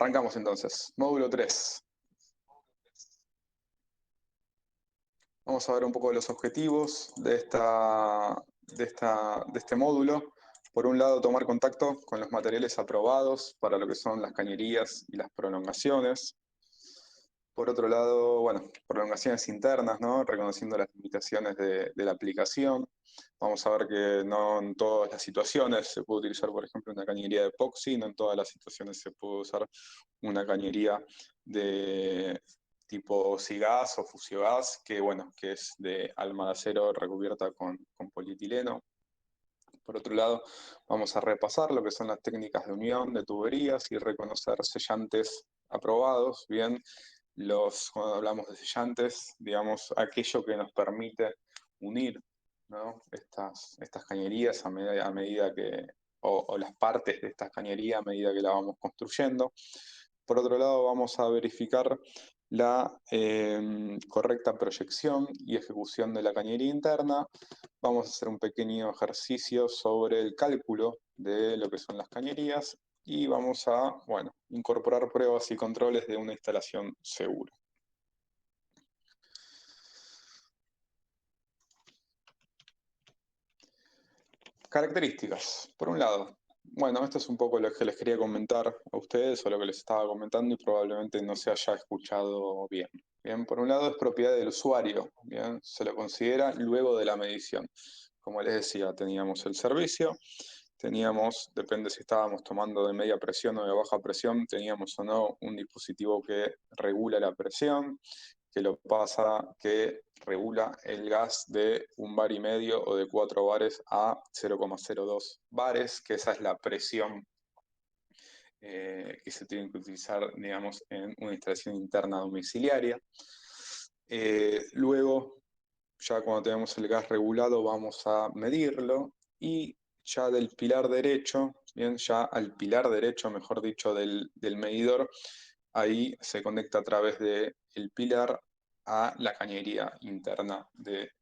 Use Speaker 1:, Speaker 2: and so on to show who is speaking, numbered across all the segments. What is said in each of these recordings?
Speaker 1: Arrancamos entonces. Módulo 3. Vamos a ver un poco de los objetivos de este módulo. Por un lado, tomar contacto con los materiales aprobados para lo que son las cañerías y las prolongaciones. Por otro lado, bueno, prolongaciones internas, ¿no? Reconociendo las limitaciones de la aplicación. Vamos a ver que no en todas las situaciones se puede utilizar, por ejemplo, una cañería de epoxi, no en todas las situaciones se puede usar una cañería de tipo Sigas o Fusiogas, que bueno, que es de alma de acero recubierta con polietileno. Por otro lado, vamos a repasar lo que son las técnicas de unión de tuberías y reconocer sellantes aprobados. Bien, cuando hablamos de sellantes, digamos, aquello que nos permite unir, ¿no? estas cañerías a medida que, o las partes de estas cañerías a medida que la vamos construyendo. Por otro lado, vamos a verificar la correcta proyección y ejecución de la cañería interna. Vamos a hacer un pequeño ejercicio sobre el cálculo de lo que son las cañerías y vamos a, bueno, incorporar pruebas y controles de una instalación segura. Características. Por un lado, bueno, esto es un poco lo que les quería comentar a ustedes o lo que les estaba comentando y probablemente no se haya escuchado bien. Bien, por un lado es propiedad del usuario, bien, se lo considera luego de la medición. Como les decía, teníamos el servicio, teníamos, depende si estábamos tomando de media presión o de baja presión, teníamos o no un dispositivo que regula la presión, que regula el gas de 1,5 bar o de 4 bares a 0,02 bares, que esa es la presión que se tiene que utilizar, digamos, en una instalación interna domiciliaria. Luego, ya cuando tenemos el gas regulado, vamos a medirlo y ya del pilar derecho, bien, ya al pilar derecho, mejor dicho, del medidor, ahí se conecta a través del pilar a la cañería interna del,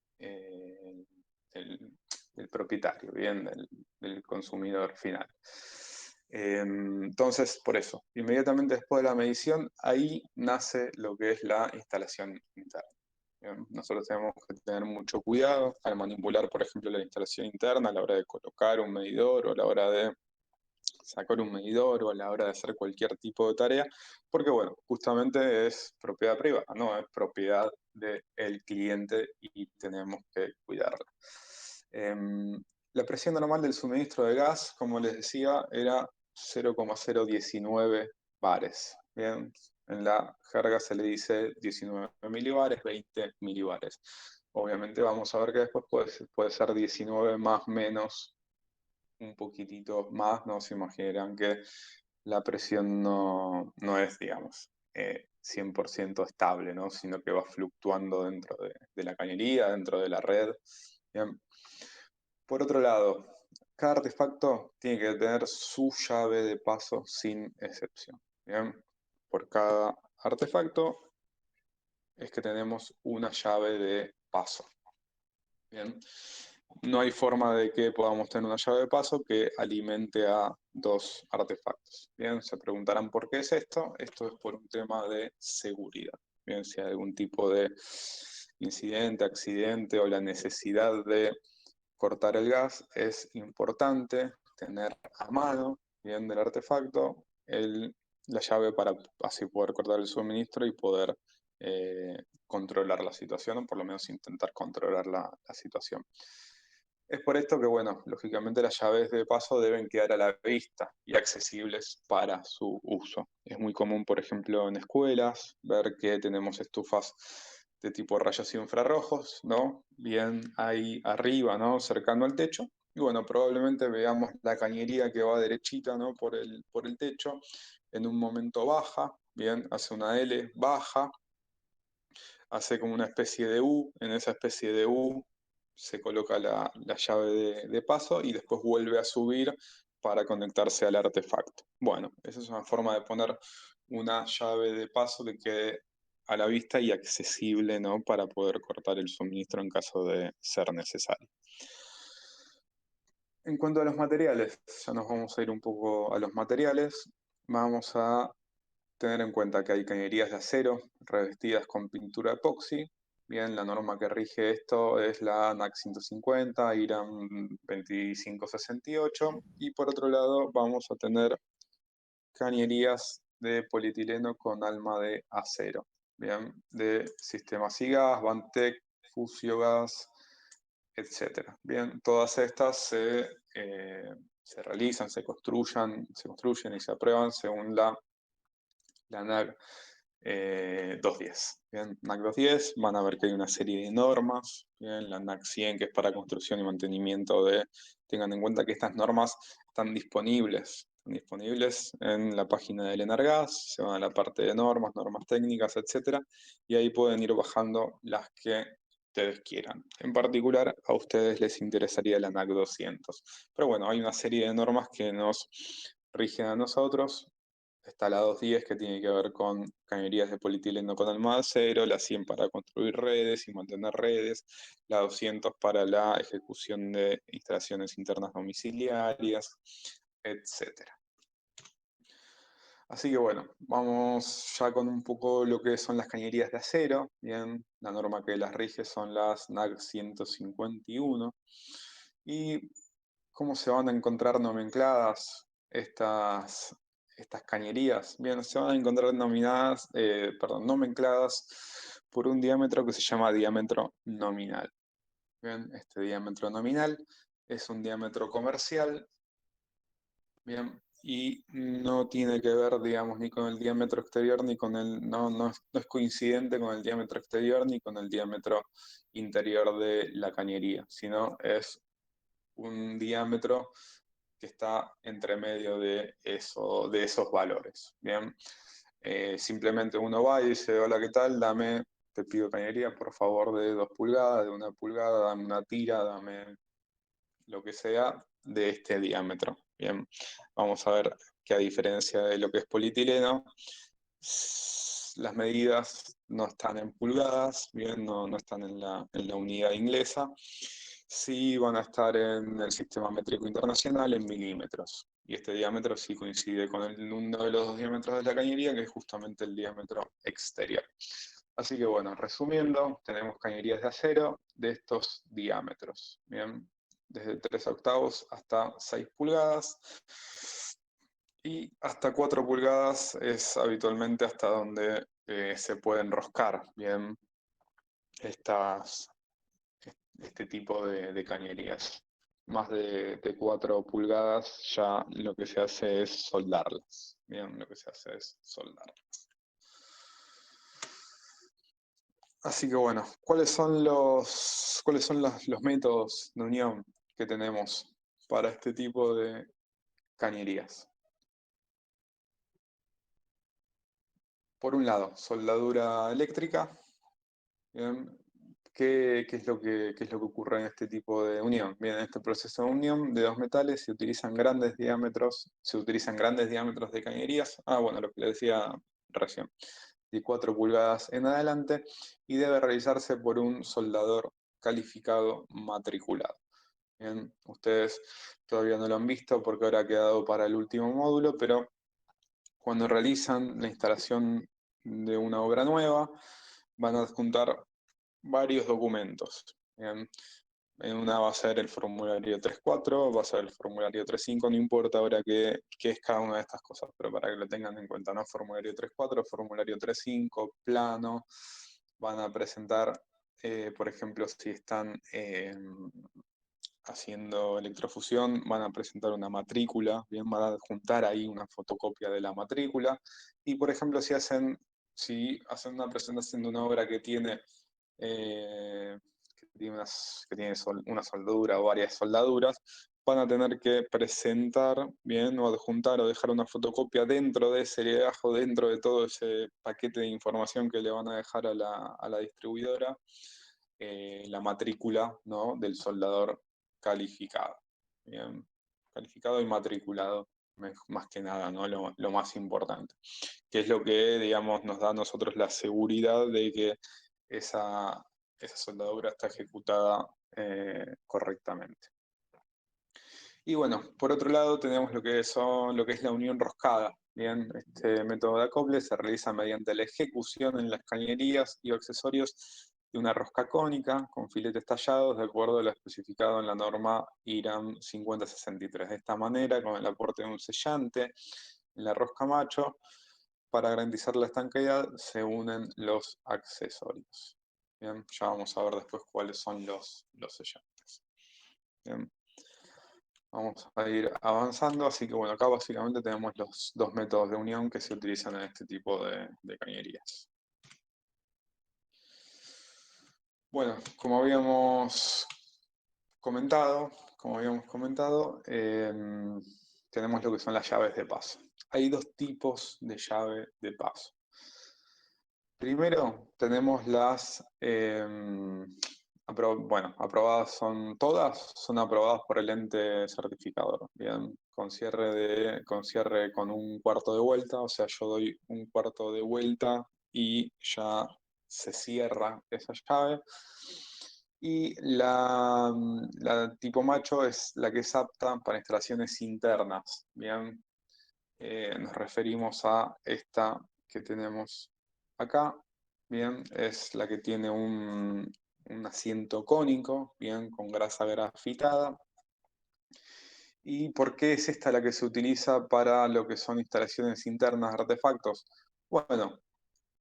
Speaker 1: del propietario, bien, del consumidor final. Entonces, por eso, inmediatamente después de la medición, ahí nace lo que es la instalación interna. Bien, nosotros tenemos que tener mucho cuidado al manipular, por ejemplo, la instalación interna a la hora de colocar un medidor o a la hora de sacar un medidor o a la hora de hacer cualquier tipo de tarea, porque bueno, justamente es propiedad privada, no es propiedad del cliente y tenemos que cuidarla. La presión normal del suministro de gas, como les decía, era 0,019 bares. Bien, en la jerga se le dice 19 milibares, 20 milibares. Obviamente vamos a ver que después puede ser 19 más menos un poquitito más, ¿no? Se imaginarán que la presión no es, digamos, 100% estable, ¿no? Sino que va fluctuando dentro de la cañería, dentro de la red. Bien. Por otro lado, cada artefacto tiene que tener su llave de paso sin excepción. Bien. Por cada artefacto es que tenemos una llave de paso. Bien. No hay forma de que podamos tener una llave de paso que alimente a dos artefactos. Bien, se preguntarán por qué es esto. Esto es por un tema de seguridad. Bien, si hay algún tipo de incidente, accidente o la necesidad de cortar el gas, es importante tener a mano, bien, del artefacto, la llave para así poder cortar el suministro y poder controlar la situación, o por lo menos intentar controlar la situación. Es por esto que, bueno, lógicamente las llaves de paso deben quedar a la vista y accesibles para su uso. Es muy común, por ejemplo, en escuelas, ver que tenemos estufas de tipo rayos infrarrojos, ¿no? Bien ahí arriba, ¿no? Cercano al techo. Y bueno, probablemente veamos la cañería que va derechita, ¿no? Por el techo. En un momento baja, bien, hace una L, baja, hace como una especie de U, en esa especie de U se coloca la llave de paso y después vuelve a subir para conectarse al artefacto. Bueno, esa es una forma de poner una llave de paso que quede a la vista y accesible, ¿no? Para poder cortar el suministro en caso de ser necesario. En cuanto a los materiales, ya nos vamos a ir un poco a los materiales. Vamos a tener en cuenta que hay cañerías de acero revestidas con pintura epoxi. Bien, la norma que rige esto es la NAC 150, IRAM 2568, y por otro lado vamos a tener cañerías de polietileno con alma de acero. Bien, de sistemas IGAS, Vantec, Fusiogas, etcétera. Bien, todas estas se realizan, se construyen y se aprueban según la NAC 210. Bien, NAC 210, van a ver que hay una serie de normas. Bien, la NAC 100, que es para construcción y mantenimiento tengan en cuenta que estas normas están disponibles en la página del Enargas, se van a la parte de normas, normas técnicas, etcétera, y ahí pueden ir bajando las que ustedes quieran. En particular, a ustedes les interesaría la NAC 200. Pero bueno, hay una serie de normas que nos rigen a nosotros. Está la 210, que tiene que ver con cañerías de polietileno con alma de acero, la 100 para construir redes y mantener redes, la 200 para la ejecución de instalaciones internas domiciliarias, etcétera. Así que bueno, vamos ya con un poco lo que son las cañerías de acero. Bien, la norma que las rige son las NAC 151. ¿Y cómo se van a encontrar nomencladas estas cañerías? Bien, se van a encontrar nomencladas por un diámetro que se llama diámetro nominal. Bien, este diámetro nominal es un diámetro comercial. Bien, y no tiene que ver, digamos, ni con el diámetro exterior, ni con no es coincidente con el diámetro exterior, ni con el diámetro interior de la cañería, sino es un diámetro que está entre medio de esos valores. Bien, simplemente uno va y dice, hola, ¿qué tal? Te pido cañería, por favor, de 2 pulgadas, de 1 pulgada, dame una tira, dame lo que sea de este diámetro. Bien, vamos a ver que a diferencia de lo que es polietileno, las medidas no están en pulgadas, bien, no están en la unidad inglesa, sí van a estar en el sistema métrico internacional en milímetros. Y este diámetro sí coincide con uno de los dos diámetros de la cañería, que es justamente el diámetro exterior. Así que bueno, resumiendo, tenemos cañerías de acero de estos diámetros. Bien, desde 3 octavos hasta 6 pulgadas. Y hasta 4 pulgadas es habitualmente hasta donde se puede enroscar, bien, estas, este tipo de cañerías. Más de 4 pulgadas ya lo que se hace es soldarlas. Bien, lo que se hace es soldarlas. Así que bueno, ¿cuáles son los métodos de unión que tenemos para este tipo de cañerías? Por un lado, soldadura eléctrica. Bien. ¿Qué es lo que ocurre en este tipo de unión? Bien, en este proceso de unión de dos metales se utilizan grandes diámetros de cañerías. Bueno, lo que le decía recién, de 4 pulgadas en adelante, y debe realizarse por un soldador calificado matriculado. Bien, ustedes todavía no lo han visto porque ahora ha quedado para el último módulo, pero cuando realizan la instalación de una obra nueva, van a adjuntar varios documentos. Bien. En una va a ser el formulario 3.4, va a ser el formulario 3.5, no importa ahora qué es cada una de estas cosas, pero para que lo tengan en cuenta, ¿no? Formulario 3.4, formulario 3.5, plano, van a presentar, por ejemplo, si están haciendo electrofusión, van a presentar una matrícula, bien, van a adjuntar ahí una fotocopia de la matrícula, y por ejemplo, si hacen una presentación de una obra eh, que tiene una soldadura o varias soldaduras, van a tener que presentar, bien, o adjuntar o dejar una fotocopia dentro de ese legajo, dentro de todo ese paquete de información que le van a dejar a la distribuidora, la matrícula, ¿no?, del soldador calificado. Bien, calificado y matriculado, más que nada, ¿no? Lo más importante, que es lo que, digamos, nos da a nosotros la seguridad de que esa soldadura está ejecutada correctamente. Y bueno, por otro lado tenemos lo que es la unión roscada. Bien, este método de acople se realiza mediante la ejecución en las cañerías y accesorios de una rosca cónica con filetes tallados de acuerdo a lo especificado en la norma IRAM 5063. De esta manera, con el aporte de un sellante en la rosca macho, para garantizar la estanqueidad, se unen los accesorios. Bien, ya vamos a ver después cuáles son los sellantes. Bien. Vamos a ir avanzando, así que bueno, acá básicamente tenemos los dos métodos de unión que se utilizan en este tipo de cañerías. Bueno, como habíamos comentado, tenemos lo que son las llaves de paso. Hay dos tipos de llave de paso. Primero tenemos las, aprobadas son todas, son aprobadas por el ente certificador, bien, con cierre con un cuarto de vuelta, o sea, yo doy un cuarto de vuelta y ya se cierra esa llave. Y la tipo macho es la que es apta para instalaciones internas, bien. Nos referimos a esta que tenemos acá, bien, es la que tiene un asiento cónico, bien, con grasa grafitada. ¿Y por qué es esta la que se utiliza para lo que son instalaciones internas de artefactos? Bueno,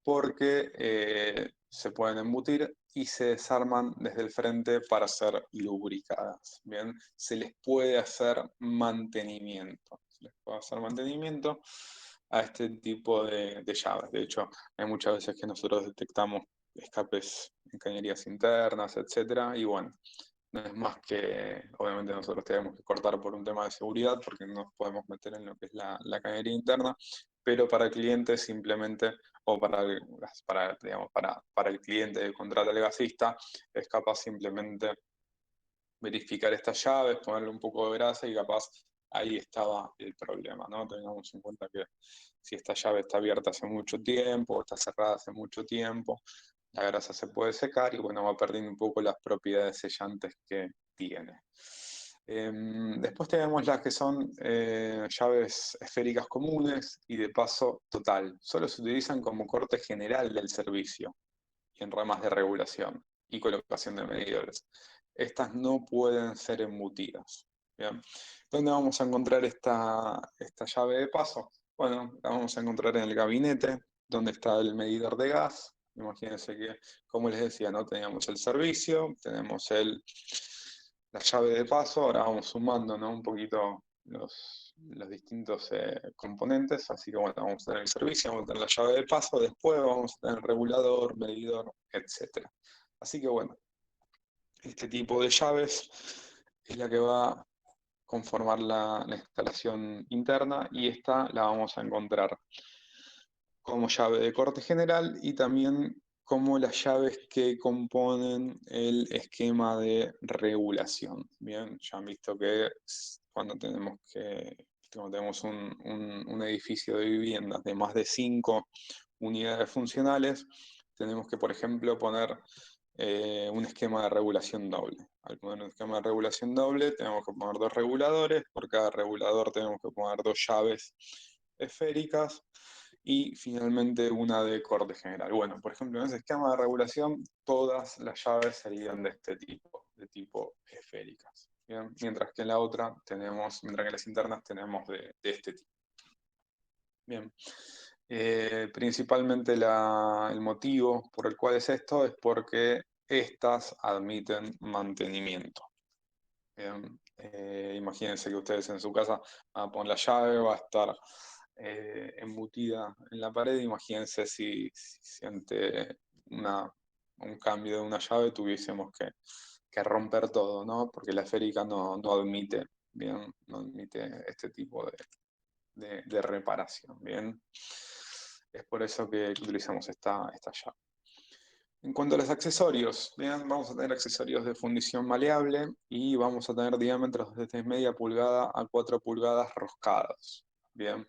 Speaker 1: porque se pueden embutir y se desarman desde el frente para ser lubricadas. Bien, se les puede hacer mantenimiento. Se les puede hacer mantenimiento a este tipo de llaves. De hecho, hay muchas veces que nosotros detectamos escapes en cañerías internas, etcétera, y bueno, no es más que, obviamente nosotros tenemos que cortar por un tema de seguridad, porque no nos podemos meter en lo que es la cañería interna, pero para el cliente simplemente, o digamos, para el cliente que contrata al gasista, es capaz simplemente verificar estas llaves, ponerle un poco de grasa y capaz ahí estaba el problema, ¿no? Tengamos en cuenta que si esta llave está abierta hace mucho tiempo, o está cerrada hace mucho tiempo, la grasa se puede secar y bueno, va perdiendo un poco las propiedades sellantes que tiene. Después tenemos las que son llaves esféricas comunes y de paso total. Solo se utilizan como corte general del servicio y en ramas de regulación y colocación de medidores. Estas no pueden ser embutidas. ¿Bien? ¿Dónde vamos a encontrar esta llave de paso? Bueno, la vamos a encontrar en el gabinete, donde está el medidor de gas. Imagínense que, como les decía, ¿no? Teníamos el servicio, tenemos la llave de paso, ahora vamos sumando, ¿no? Un poquito los distintos componentes, así que bueno, vamos a tener el servicio, vamos a tener la llave de paso, después vamos a tener el regulador, medidor, etc. Así que bueno, este tipo de llaves es la que va a conformar la instalación interna y esta la vamos a encontrar como llave de corte general y también como las llaves que componen el esquema de regulación. Bien, ya han visto que cuando tenemos un edificio de viviendas de más de 5 unidades funcionales, tenemos que, por ejemplo, poner un esquema de regulación doble. Al poner un esquema de regulación doble, tenemos que poner dos reguladores, por cada regulador tenemos que poner dos llaves esféricas y finalmente una de corte general. Bueno, por ejemplo, en ese esquema de regulación, todas las llaves serían de este tipo, de tipo esféricas. ¿Bien? Mientras que en la otra mientras que en las internas tenemos de este tipo. Bien. Principalmente el motivo por el cual es esto es porque estas admiten mantenimiento. Bien, imagínense que ustedes en su casa van a poner la llave, va a estar embutida en la pared. Imagínense si ante un cambio de una llave tuviésemos que romper todo, ¿no? Porque la esférica no admite, bien, no admite este tipo de reparación, ¿bien? Es por eso que utilizamos esta llave. En cuanto a los accesorios, bien, vamos a tener accesorios de fundición maleable y vamos a tener diámetros desde media pulgada a 4 pulgadas roscados. Bien,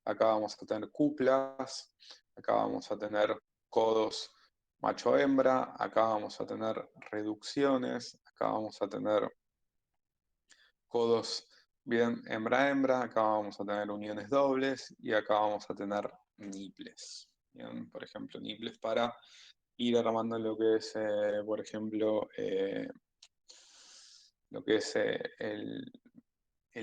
Speaker 1: acá vamos a tener cuplas, acá vamos a tener codos macho-hembra, acá vamos a tener reducciones, acá vamos a tener codos Bien, hembra-hembra, acá vamos a tener uniones dobles y acá vamos a tener niples. Bien, por ejemplo, niples para ir armando lo que es, por ejemplo, lo que es el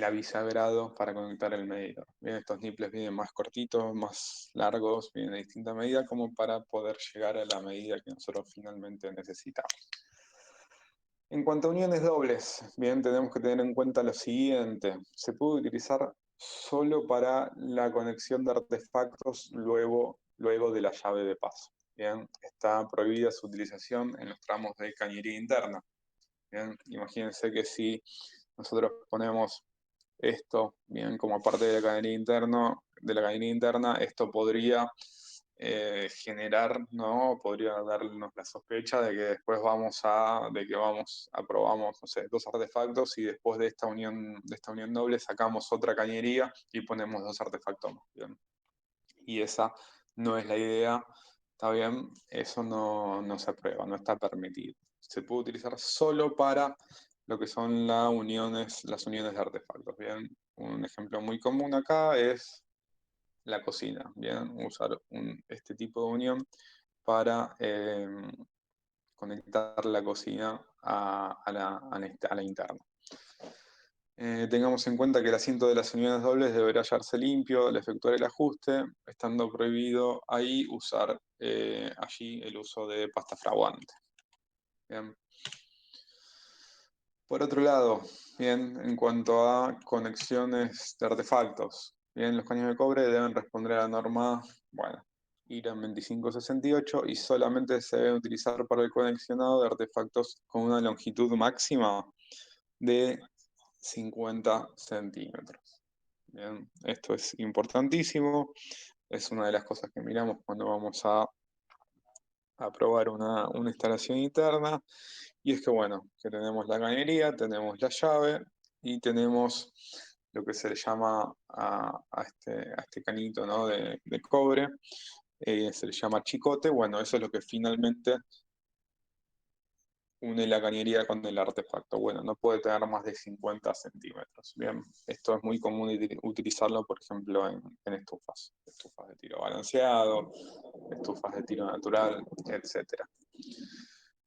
Speaker 1: abisagrado para conectar el medidor. Bien, estos niples vienen más cortitos, más largos, vienen de distinta medida como para poder llegar a la medida que nosotros finalmente necesitamos. En cuanto a uniones dobles, bien, tenemos que tener en cuenta lo siguiente. Se puede utilizar solo para la conexión de artefactos luego de la llave de paso. Bien, está prohibida su utilización en los tramos de cañería interna. Bien, imagínense que si nosotros ponemos esto, bien, como parte de la cañería interna, esto podría generar, ¿no? Podría darnos la sospecha de que después aprobamos, no sé, dos artefactos y después de esta unión doble sacamos otra cañería y ponemos dos artefactos más, ¿bien? Y esa no es la idea, ¿está bien? Eso no se aprueba, no está permitido. Se puede utilizar solo para lo que son las uniones de artefactos, ¿bien? Un ejemplo muy común acá es la cocina, ¿bien? Usar este tipo de unión para conectar la cocina a la interna. Tengamos en cuenta que el asiento de las uniones dobles deberá hallarse limpio al efectuar el ajuste, estando prohibido ahí usar allí el uso de pasta fraguante. Bien. Por otro lado, bien, en cuanto a conexiones de artefactos, bien, los caños de cobre deben responder a la norma, bueno, IRAM 2568 y solamente se deben utilizar para el conexionado de artefactos con una longitud máxima de 50 centímetros. Bien, esto es importantísimo, es una de las cosas que miramos cuando vamos a probar una instalación interna. Y es que, bueno, que tenemos la cañería, tenemos la llave y tenemos lo que se le llama a este canito, ¿no? de cobre, se le llama chicote. Bueno, eso es lo que finalmente une la cañería con el artefacto. Bueno, no puede tener más de 50 centímetros. Bien, esto es muy común utilizarlo, por ejemplo, en estufas de tiro balanceado, estufas de tiro natural, etcétera.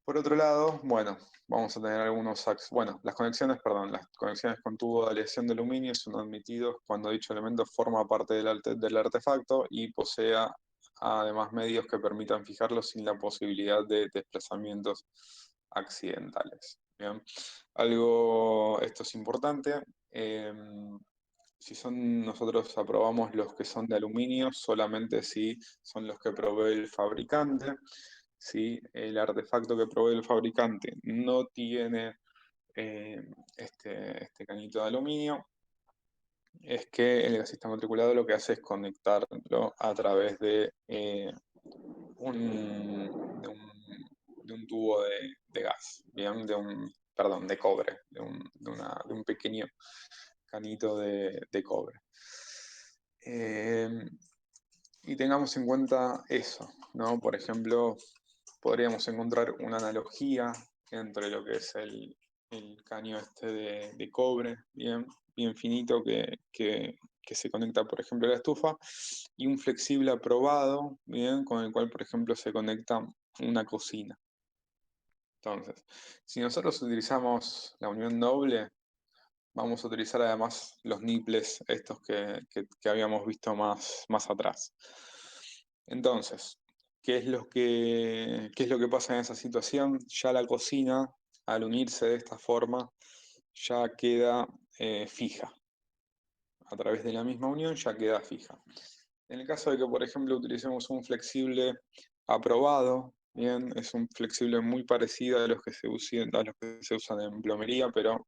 Speaker 1: Por otro lado, bueno, vamos a tener las conexiones, perdón, las conexiones con tubo de aleación de aluminio son admitidos cuando dicho elemento forma parte del artefacto y posea además medios que permitan fijarlo sin la posibilidad de desplazamientos accidentales. ¿Bien? Esto es importante. Si nosotros aprobamos los que son de aluminio, solamente si son los que provee el fabricante. Si el artefacto que provee el fabricante no tiene eh, este cañito de aluminio, es que el gasista matriculado lo que hace es conectarlo a través de un tubo de gas, ¿bien? Perdón, de cobre, de un pequeño canito de cobre. Y tengamos en cuenta eso, ¿no? Por ejemplo, podríamos encontrar una analogía entre lo que es el caño este de cobre, bien finito, que se conecta, por ejemplo, a la estufa, y un flexible aprobado, bien, con el cual, por ejemplo, se conecta una cocina. Entonces, si nosotros utilizamos la unión doble, vamos a utilizar además los nipples, estos que habíamos visto más atrás. Entonces, ¿qué es lo que pasa en esa situación? Ya la cocina, al unirse de esta forma, ya queda fija. A través de la misma unión ya queda fija. En el caso de que, por ejemplo, utilicemos un flexible aprobado, bien, es un flexible muy parecido a los que se usan en plomería, pero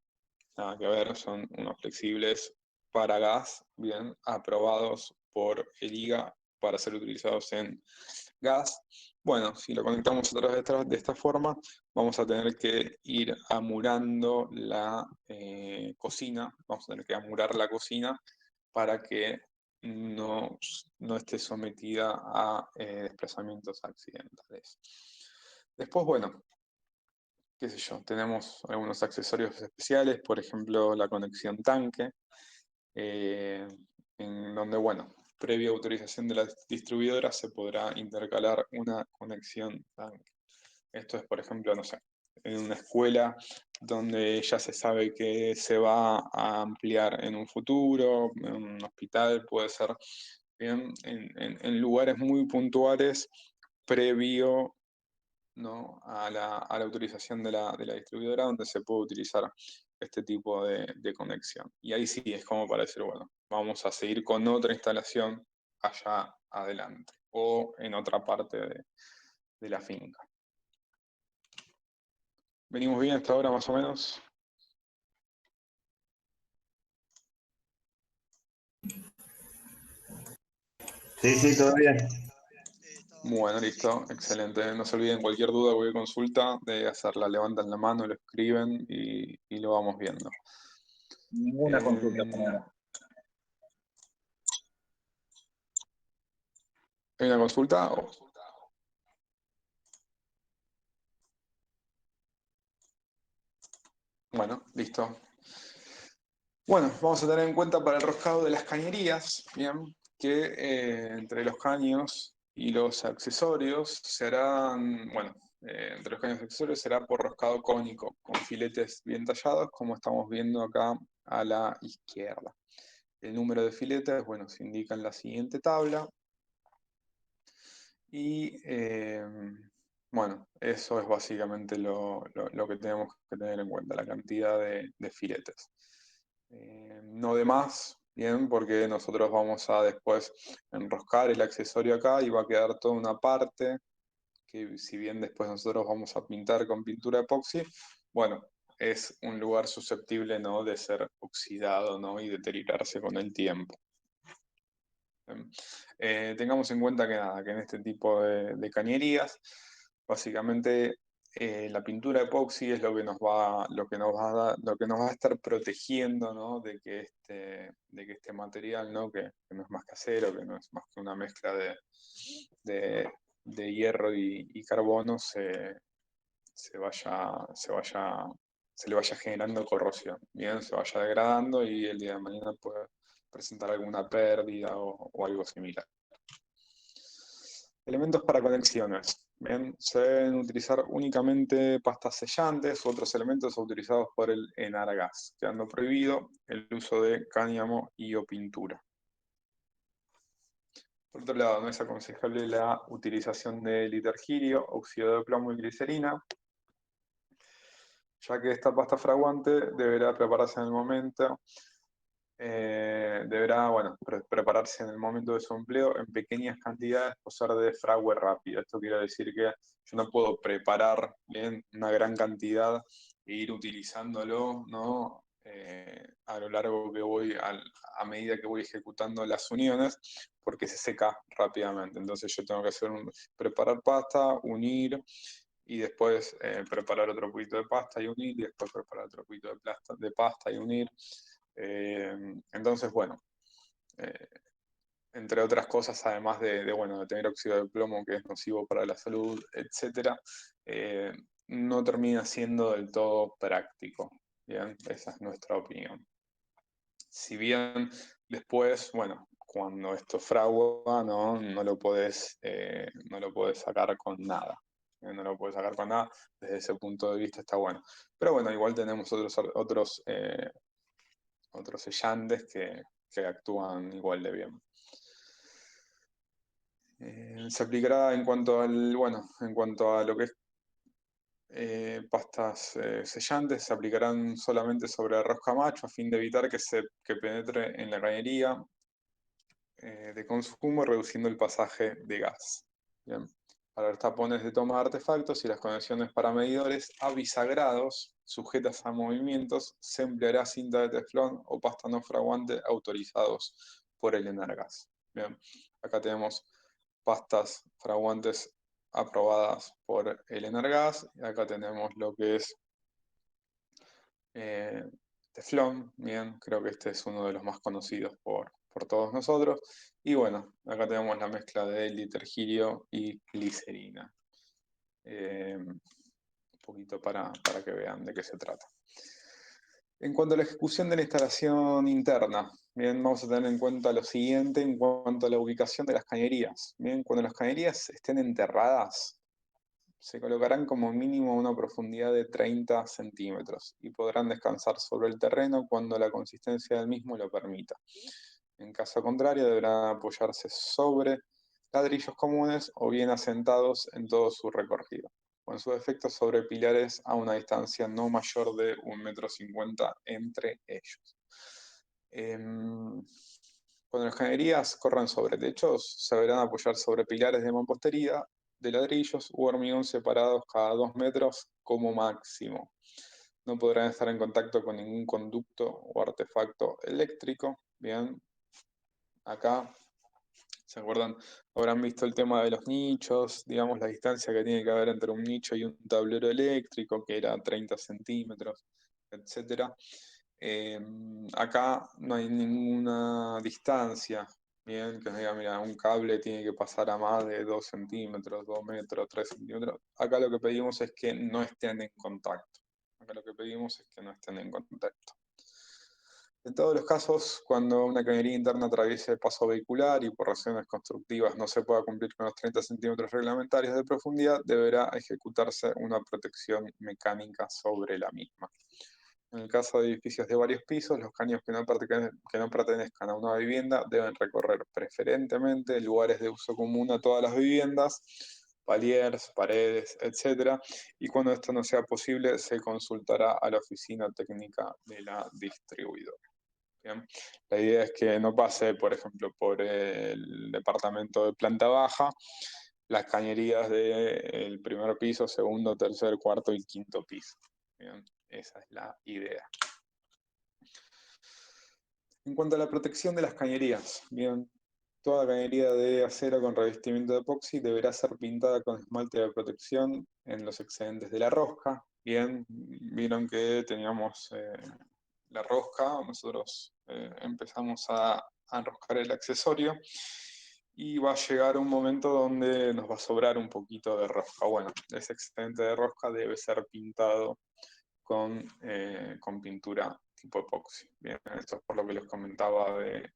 Speaker 1: nada que ver, son unos flexibles para gas, bien, aprobados por el IGA para ser utilizados en gas. Bueno, si lo conectamos a través de esta forma, vamos a tener que ir amurando la cocina, vamos a tener que amurar la cocina para que no esté sometida a desplazamientos accidentales. Después, bueno, qué sé yo, tenemos algunos accesorios especiales, por ejemplo, la conexión tanque, eh, en donde, bueno, previa autorización de la distribuidora se podrá intercalar una conexión tanque. Esto es, por ejemplo, no sé, en una escuela donde ya se sabe que se va a ampliar en un futuro, en un hospital puede ser, bien, en lugares muy puntuales previo, ¿no? a la autorización de la distribuidora donde se puede utilizar este tipo de conexión. Y ahí sí es como para decir, bueno, vamos a seguir con otra instalación allá adelante o en otra parte de la finca. ¿Venimos bien hasta ahora más o menos?
Speaker 2: Sí, sí, todo bien.
Speaker 1: Bueno, listo, excelente. No se olviden cualquier duda, cualquier consulta, de hacerla, levantan la mano, lo escriben y lo vamos viendo.
Speaker 2: Ninguna consulta por
Speaker 1: Eh,
Speaker 2: ahora.
Speaker 1: ¿Hay una consulta? Bueno, listo. Bueno, vamos a tener en cuenta para el roscado de las cañerías, bien, que entre los caños y los accesorios se harán, bueno, entre los caños y accesorios será por roscado cónico, con filetes bien tallados, como estamos viendo acá a la izquierda. El número de filetes, bueno, se indica en la siguiente tabla. Y bueno, eso es básicamente lo que tenemos que tener en cuenta, la cantidad de filetes. No de más, bien, porque nosotros vamos a después enroscar el accesorio acá y va a quedar toda una parte que, si bien después nosotros vamos a pintar con pintura epoxi, bueno, es un lugar susceptible, ¿no?, de ser oxidado, ¿no?, y deteriorarse con el tiempo. Tengamos en cuenta que nada, que en este tipo de cañerías, básicamente la pintura epoxi es lo que nos va a estar protegiendo, ¿no?, de que este material, ¿no?, que no es más casero, que no es más que una mezcla de, de hierro y carbono, se le vaya generando corrosión, bien, se vaya degradando y el día de mañana puede presentar alguna pérdida o algo similar. Elementos para conexiones. Bien, se deben utilizar únicamente pastas sellantes u otros elementos autorizados por el Enargas, quedando prohibido el uso de cáñamo y o pintura. Por otro lado, no es aconsejable la utilización de litergirio, óxido de plomo y glicerina, ya que esta pasta fraguante deberá prepararse en el momento deberá, bueno, prepararse en el momento de su empleo en pequeñas cantidades por ser de fragüe rápido. Esto quiere decir que yo no puedo preparar bien una gran cantidad e ir utilizándolo, ¿no? A lo largo que a medida que voy ejecutando las uniones, porque se seca rápidamente. Entonces yo tengo que preparar pasta, unir y después preparar otro poquito de pasta y unir, y después preparar otro poquito de pasta y unir. Entonces, bueno, eh, entre otras cosas, además bueno, de tener óxido de plomo que es nocivo para la salud, etcétera, eh, no termina siendo del todo práctico. Bien, esa es nuestra opinión. Si bien después, bueno, cuando esto fragua, no lo podés sacar con nada. No lo puedes sacar con nada, desde ese punto de vista está bueno. Pero bueno, igual tenemos otros sellantes que actúan igual de bien. Se aplicará en cuanto a lo que es pastas sellantes, se aplicarán solamente sobre arroz camacho a fin de evitar que penetre en la cañería de consumo, reduciendo el pasaje de gas. Bien. Para los tapones de toma de artefactos y las conexiones para medidores a bisagrados sujetas a movimientos, se empleará cinta de teflón o pasta no fraguante autorizados por el Enargas. Bien. Acá tenemos pastas fraguantes aprobadas por el Enargas, y acá tenemos lo que es eh, teflón, bien, creo que este es uno de los más conocidos por todos nosotros. Y bueno, acá tenemos la mezcla de litergirio y glicerina. Eh, poquito para que vean de qué se trata. En cuanto a la ejecución de la instalación interna, bien, vamos a tener en cuenta lo siguiente en cuanto a la ubicación de las cañerías. Bien, cuando las cañerías estén enterradas, se colocarán como mínimo a una profundidad de 30 centímetros y podrán descansar sobre el terreno cuando la consistencia del mismo lo permita. En caso contrario, deberán apoyarse sobre ladrillos comunes o bien asentados en todo su recorrido, o en su defecto sobre pilares a una distancia no mayor de 1,50 m entre ellos. Cuando las cañerías corran sobre techos, se deberán apoyar sobre pilares de mampostería de ladrillos u hormigón separados cada 2 metros como máximo. No podrán estar en contacto con ningún conducto o artefacto eléctrico. Bien, acá, ¿se acuerdan? Habrán visto el tema de los nichos, digamos la distancia que tiene que haber entre un nicho y un tablero eléctrico, que era 30 centímetros, etcétera. Acá no hay ninguna distancia, bien, que diga, mira, un cable tiene que pasar a más de 2 centímetros, 2 metros, 3 centímetros. Acá lo que pedimos es que no estén en contacto. Acá lo que pedimos es que no estén en contacto. En todos los casos, cuando una cañería interna atraviese el paso vehicular y por razones constructivas no se pueda cumplir con los 30 centímetros reglamentarios de profundidad, deberá ejecutarse una protección mecánica sobre la misma. En el caso de edificios de varios pisos, los caños que no pertenezcan a una vivienda deben recorrer preferentemente lugares de uso común a todas las viviendas, paliers, paredes, etc. Y cuando esto no sea posible, se consultará a la oficina técnica de la distribuidora. Bien. La idea es que no pase, por ejemplo, por el departamento de planta baja, las cañerías del primer piso, segundo, tercer, cuarto y quinto piso. Bien. Esa es la idea. En cuanto a la protección de las cañerías, bien, toda cañería de acero con revestimiento de epoxi deberá ser pintada con esmalte de protección en los excedentes de la rosca. Bien, vieron que teníamos la rosca, nosotros empezamos a enroscar el accesorio y va a llegar un momento donde nos va a sobrar un poquito de rosca. Bueno, ese excedente de rosca debe ser pintado con pintura tipo epoxi. Bien, esto es por lo que les comentaba de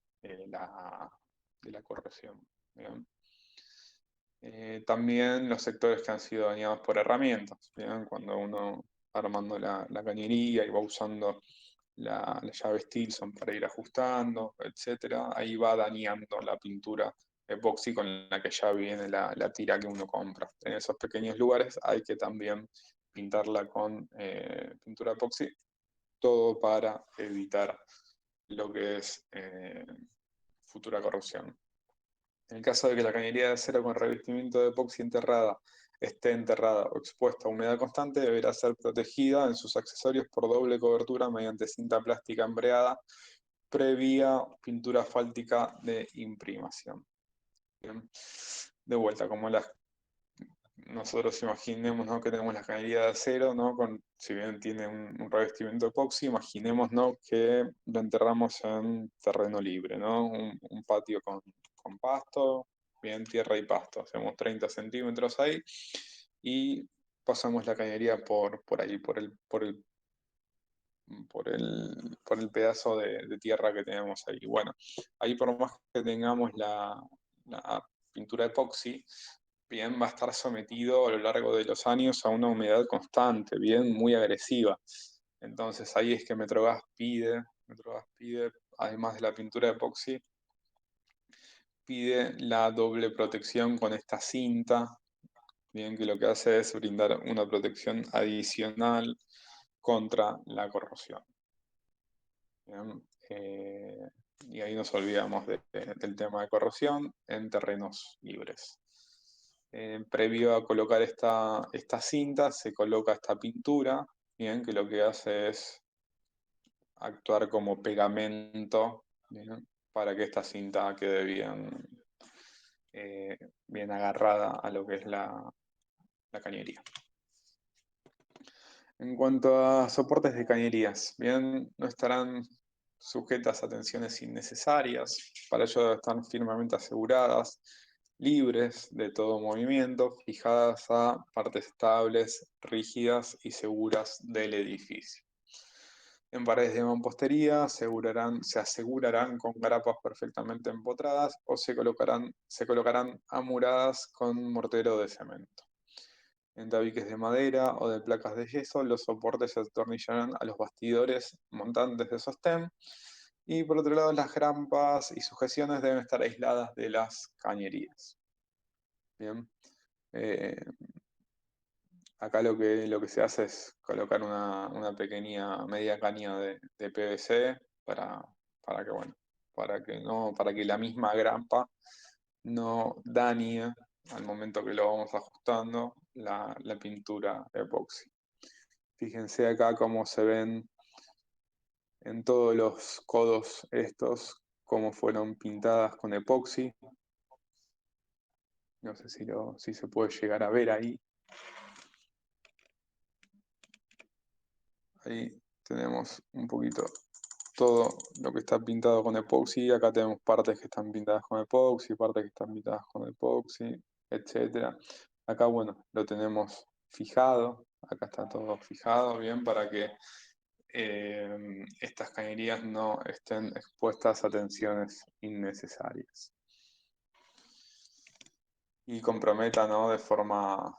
Speaker 1: la corrosión. Bien. También los sectores que han sido dañados por herramientas. Bien, cuando uno va armando la cañería y va usando la llave Stilson para ir ajustando, etcétera, ahí va dañando la pintura epoxi con la que ya viene la tira que uno compra. En esos pequeños lugares hay que también pintarla con pintura epoxi, todo para evitar lo que es futura corrosión. En el caso de que la cañería de acero con revestimiento de epoxi esté enterrada o expuesta a humedad constante, deberá ser protegida en sus accesorios por doble cobertura mediante cinta plástica embreada previa pintura asfáltica de imprimación. Bien. De vuelta, como nosotros imaginemos, ¿no?, que tenemos la cañería de acero, ¿no?, si bien tiene un revestimiento epoxi, imaginemos, ¿no?, que lo enterramos en terreno libre, ¿no?, un patio con pasto, bien, tierra y pasto. Hacemos 30 centímetros ahí y pasamos la cañería por ahí, por el pedazo de tierra que tenemos ahí. Bueno, ahí por más que tengamos la pintura epoxi, bien, va a estar sometido a lo largo de los años a una humedad constante, bien, muy agresiva. Entonces ahí es que Metrogas pide, además de la pintura epoxi, pide la doble protección con esta cinta, bien, que lo que hace es brindar una protección adicional contra la corrosión. Bien, y ahí nos olvidamos del tema de corrosión en terrenos libres. Previo a colocar esta cinta, se coloca esta pintura, bien, que lo que hace es actuar como pegamento, bien, para que esta cinta quede bien agarrada a lo que es la cañería. En cuanto a soportes de cañerías, bien, no estarán sujetas a tensiones innecesarias, para ello están firmemente aseguradas libres de todo movimiento, fijadas a partes estables, rígidas y seguras del edificio. En paredes de mampostería se asegurarán con grapas perfectamente empotradas o se colocarán amuradas con mortero de cemento. En tabiques de madera o de placas de yeso, los soportes se atornillarán a los bastidores montantes de sostén. Y por otro lado, las grampas y sujeciones deben estar aisladas de las cañerías. Bien. Eh, Acá lo que se hace es colocar una pequeña media caña de PVC para que, bueno, para que la misma grampa no dañe al momento que lo vamos ajustando la pintura epoxi. Fíjense acá cómo se ven en todos los codos estos, cómo fueron pintadas con epoxi. No sé si se puede llegar a ver ahí. Ahí tenemos un poquito todo lo que está pintado con epoxi. Acá tenemos partes que están pintadas con epoxi, partes que están pintadas con epoxi, etcétera. Acá, bueno, lo tenemos fijado. Acá está todo fijado bien para que estas cañerías no estén expuestas a tensiones innecesarias y comprometan, ¿no?, de forma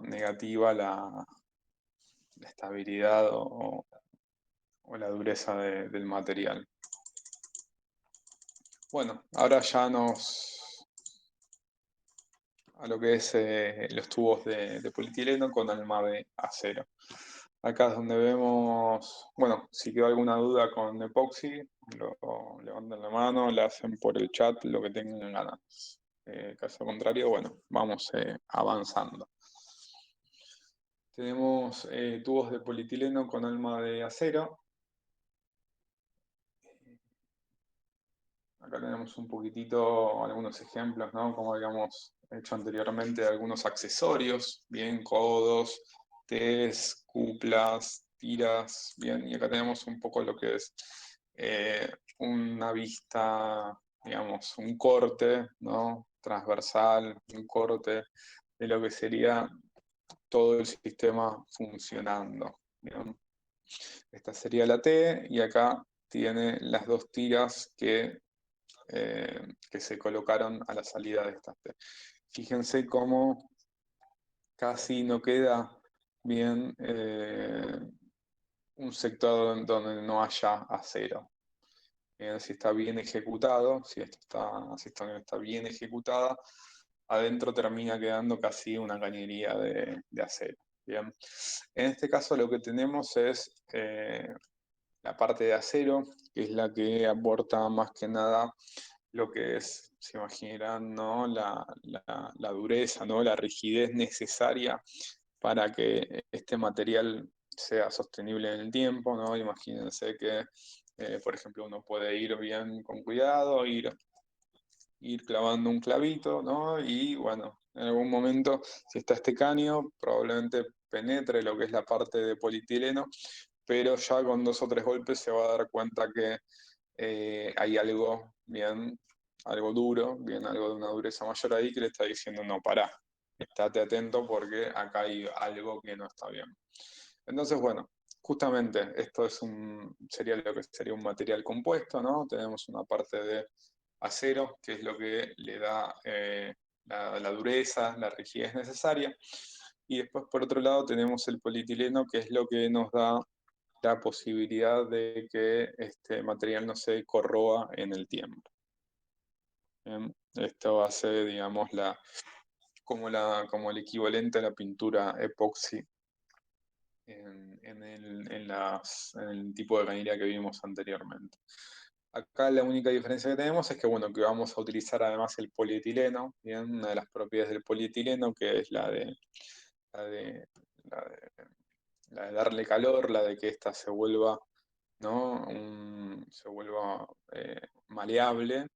Speaker 1: negativa la estabilidad o la dureza del material. Bueno, ahora ya a lo que es los tubos de polietileno con alma de acero. Acá es donde vemos, bueno, si quedó alguna duda con epoxi, lo levantan la mano, la hacen por el chat, lo que tengan ganas. Caso contrario, bueno, vamos avanzando. Tenemos tubos de polietileno con alma de acero. Acá tenemos un poquitito, algunos ejemplos, ¿no? Como habíamos hecho anteriormente, algunos accesorios, bien, codos, tes, cuplas, tiras, bien, y acá tenemos un poco lo que es una vista, digamos, un corte, ¿no?, transversal, un corte de lo que sería todo el sistema funcionando, ¿bien? Esta sería la T, y acá tiene las dos tiras que se colocaron a la salida de estas T. Fíjense cómo casi no queda bien un sector donde no haya acero. Si está bien ejecutado, si esta unión está bien ejecutada, adentro termina quedando casi una cañería de acero. Bien. En este caso lo que tenemos es la parte de acero, que es la que aporta más que nada lo que es, se imaginarán, ¿no?, la dureza, ¿no?, la rigidez necesaria para que este material sea sostenible en el tiempo, ¿no? Imagínense que, por ejemplo, uno puede ir bien con cuidado, ir clavando un clavito, ¿no? Y bueno, en algún momento, si está este caño, probablemente penetre lo que es la parte de polietileno, pero ya con 2 o 3 golpes se va a dar cuenta que hay algo bien, algo duro, bien, algo de una dureza mayor ahí que le está diciendo, no, pará, estate atento porque acá hay algo que no está bien. Entonces, bueno, justamente esto sería lo que sería un material compuesto, ¿no? Tenemos una parte de acero, que es lo que le da la dureza, la rigidez necesaria, y después por otro lado tenemos el polietileno, que es lo que nos da la posibilidad de que este material no se corroa en el tiempo. Bien, esto hace, digamos, como el equivalente a la pintura epoxi en el tipo de cañería que vimos anteriormente. Acá la única diferencia que tenemos es que, bueno, que vamos a utilizar además el polietileno, ¿bien? Una de las propiedades del polietileno, que es la de, la de, la de darle calor, la de que ésta se vuelva, ¿no?, se vuelva maleable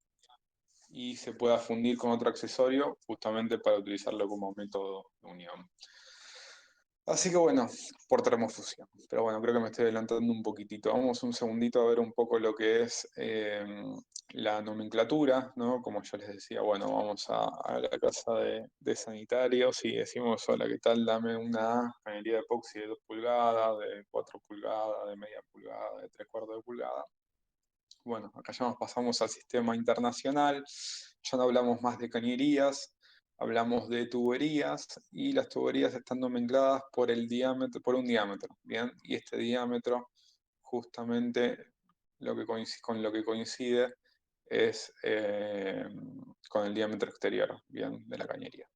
Speaker 1: y se pueda fundir con otro accesorio justamente para utilizarlo como método de unión. Así que bueno, por termofusión. Pero bueno, creo que me estoy adelantando un poquitito. Vamos un segundito a ver un poco lo que es la nomenclatura, ¿no? Como yo les decía, bueno, vamos a la casa de sanitarios y decimos, hola, ¿qué tal? Dame una cañería de epoxi de 2 pulgadas, de 4 pulgadas, de media pulgada, de 3/4 de pulgada. Bueno, acá ya nos pasamos al sistema internacional, ya no hablamos más de cañerías, hablamos de tuberías y las tuberías están nomencladas por el diámetro, por un diámetro, ¿bien? Y este diámetro justamente con lo que coincide es con el diámetro exterior, ¿bien? De la cañería.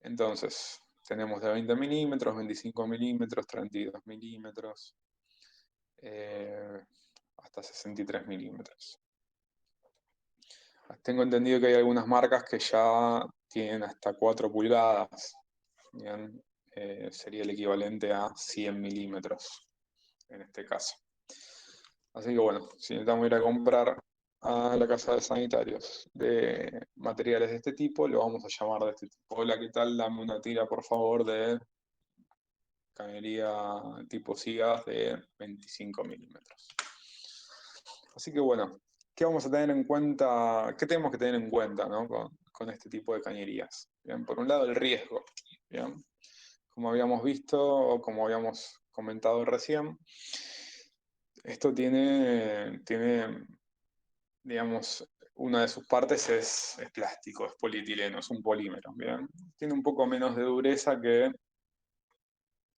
Speaker 1: Entonces, tenemos de 20 milímetros, 25 milímetros, 32 milímetros, eh, hasta 63 milímetros. Tengo entendido que hay algunas marcas que ya tienen hasta 4 pulgadas. Bien, sería el equivalente a 100 milímetros en este caso. Así que bueno, si necesitamos ir a comprar a la casa de sanitarios de materiales de este tipo, lo vamos a llamar de este tipo. Hola, ¿qué tal? Dame una tira, por favor, de cañería tipo SIGAS de 25 milímetros. Así que bueno, ¿qué vamos a tener en cuenta? ¿Qué tenemos que tener en cuenta, ¿no? con este tipo de cañerías? Bien, por un lado, el riesgo. Bien, como habíamos visto o como habíamos comentado recién, esto tiene, digamos, una de sus partes es plástico, es polietileno, es un polímero. Bien, tiene un poco menos de dureza que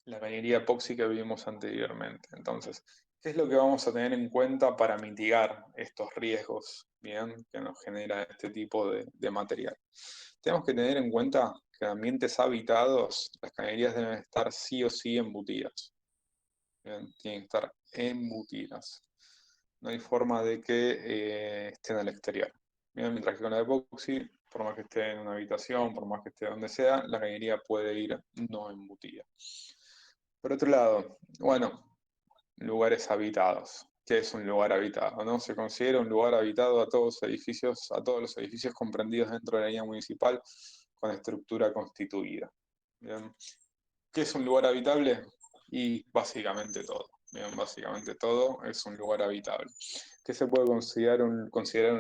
Speaker 1: la cañería epoxi que vimos anteriormente. Entonces, ¿qué es lo que vamos a tener en cuenta para mitigar estos riesgos, bien, que nos genera este tipo de material? Tenemos que tener en cuenta que en ambientes habitados las cañerías deben estar sí o sí embutidas. Bien, tienen que estar embutidas. No hay forma de que estén al exterior. Bien, mientras que con la epoxi, por más que esté en una habitación, por más que esté donde sea, la cañería puede ir no embutida. Por otro lado, bueno, lugares habitados. ¿Qué es un lugar habitado? ¿No? Se considera un lugar habitado a todos los edificios comprendidos dentro de la línea municipal con estructura constituida. Bien. ¿Qué es un lugar habitable? Y básicamente todo. Bien, básicamente todo es un lugar habitable. ¿Qué se puede considerar un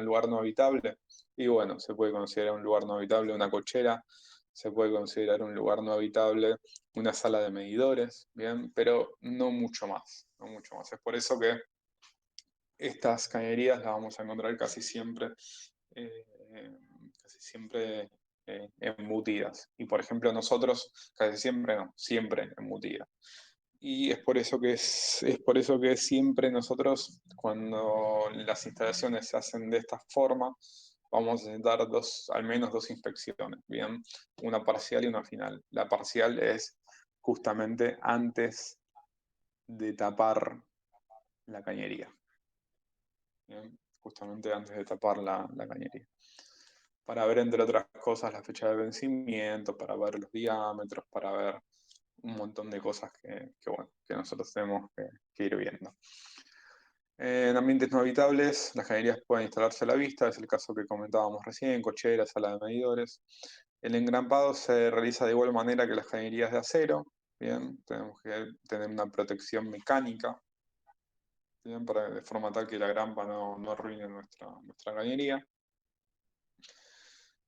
Speaker 1: lugar no habitable? Y bueno, se puede considerar un lugar no habitable una cochera, se puede considerar un lugar no habitable una sala de medidores, bien, pero no mucho más, no mucho más. Es por eso que estas cañerías las vamos a encontrar eh, casi siempre embutidas. Y por ejemplo nosotros, casi siempre no, siempre embutidas. Y es por eso que siempre nosotros, cuando las instalaciones se hacen de esta forma, vamos a necesitar al menos dos inspecciones, ¿bien? Una parcial y una final. La parcial es justamente antes de tapar la cañería, ¿bien? Justamente antes de tapar la cañería. Para ver, entre otras cosas, la fecha de vencimiento, para ver los diámetros, para ver un montón de cosas bueno, que nosotros tenemos que ir viendo. En ambientes no habitables, las cañerías pueden instalarse a la vista, es el caso que comentábamos recién, cocheras, sala de medidores. El engrampado se realiza de igual manera que las cañerías de acero, bien, tenemos que tener una protección mecánica, bien, de forma tal que la grampa no arruine nuestra cañería.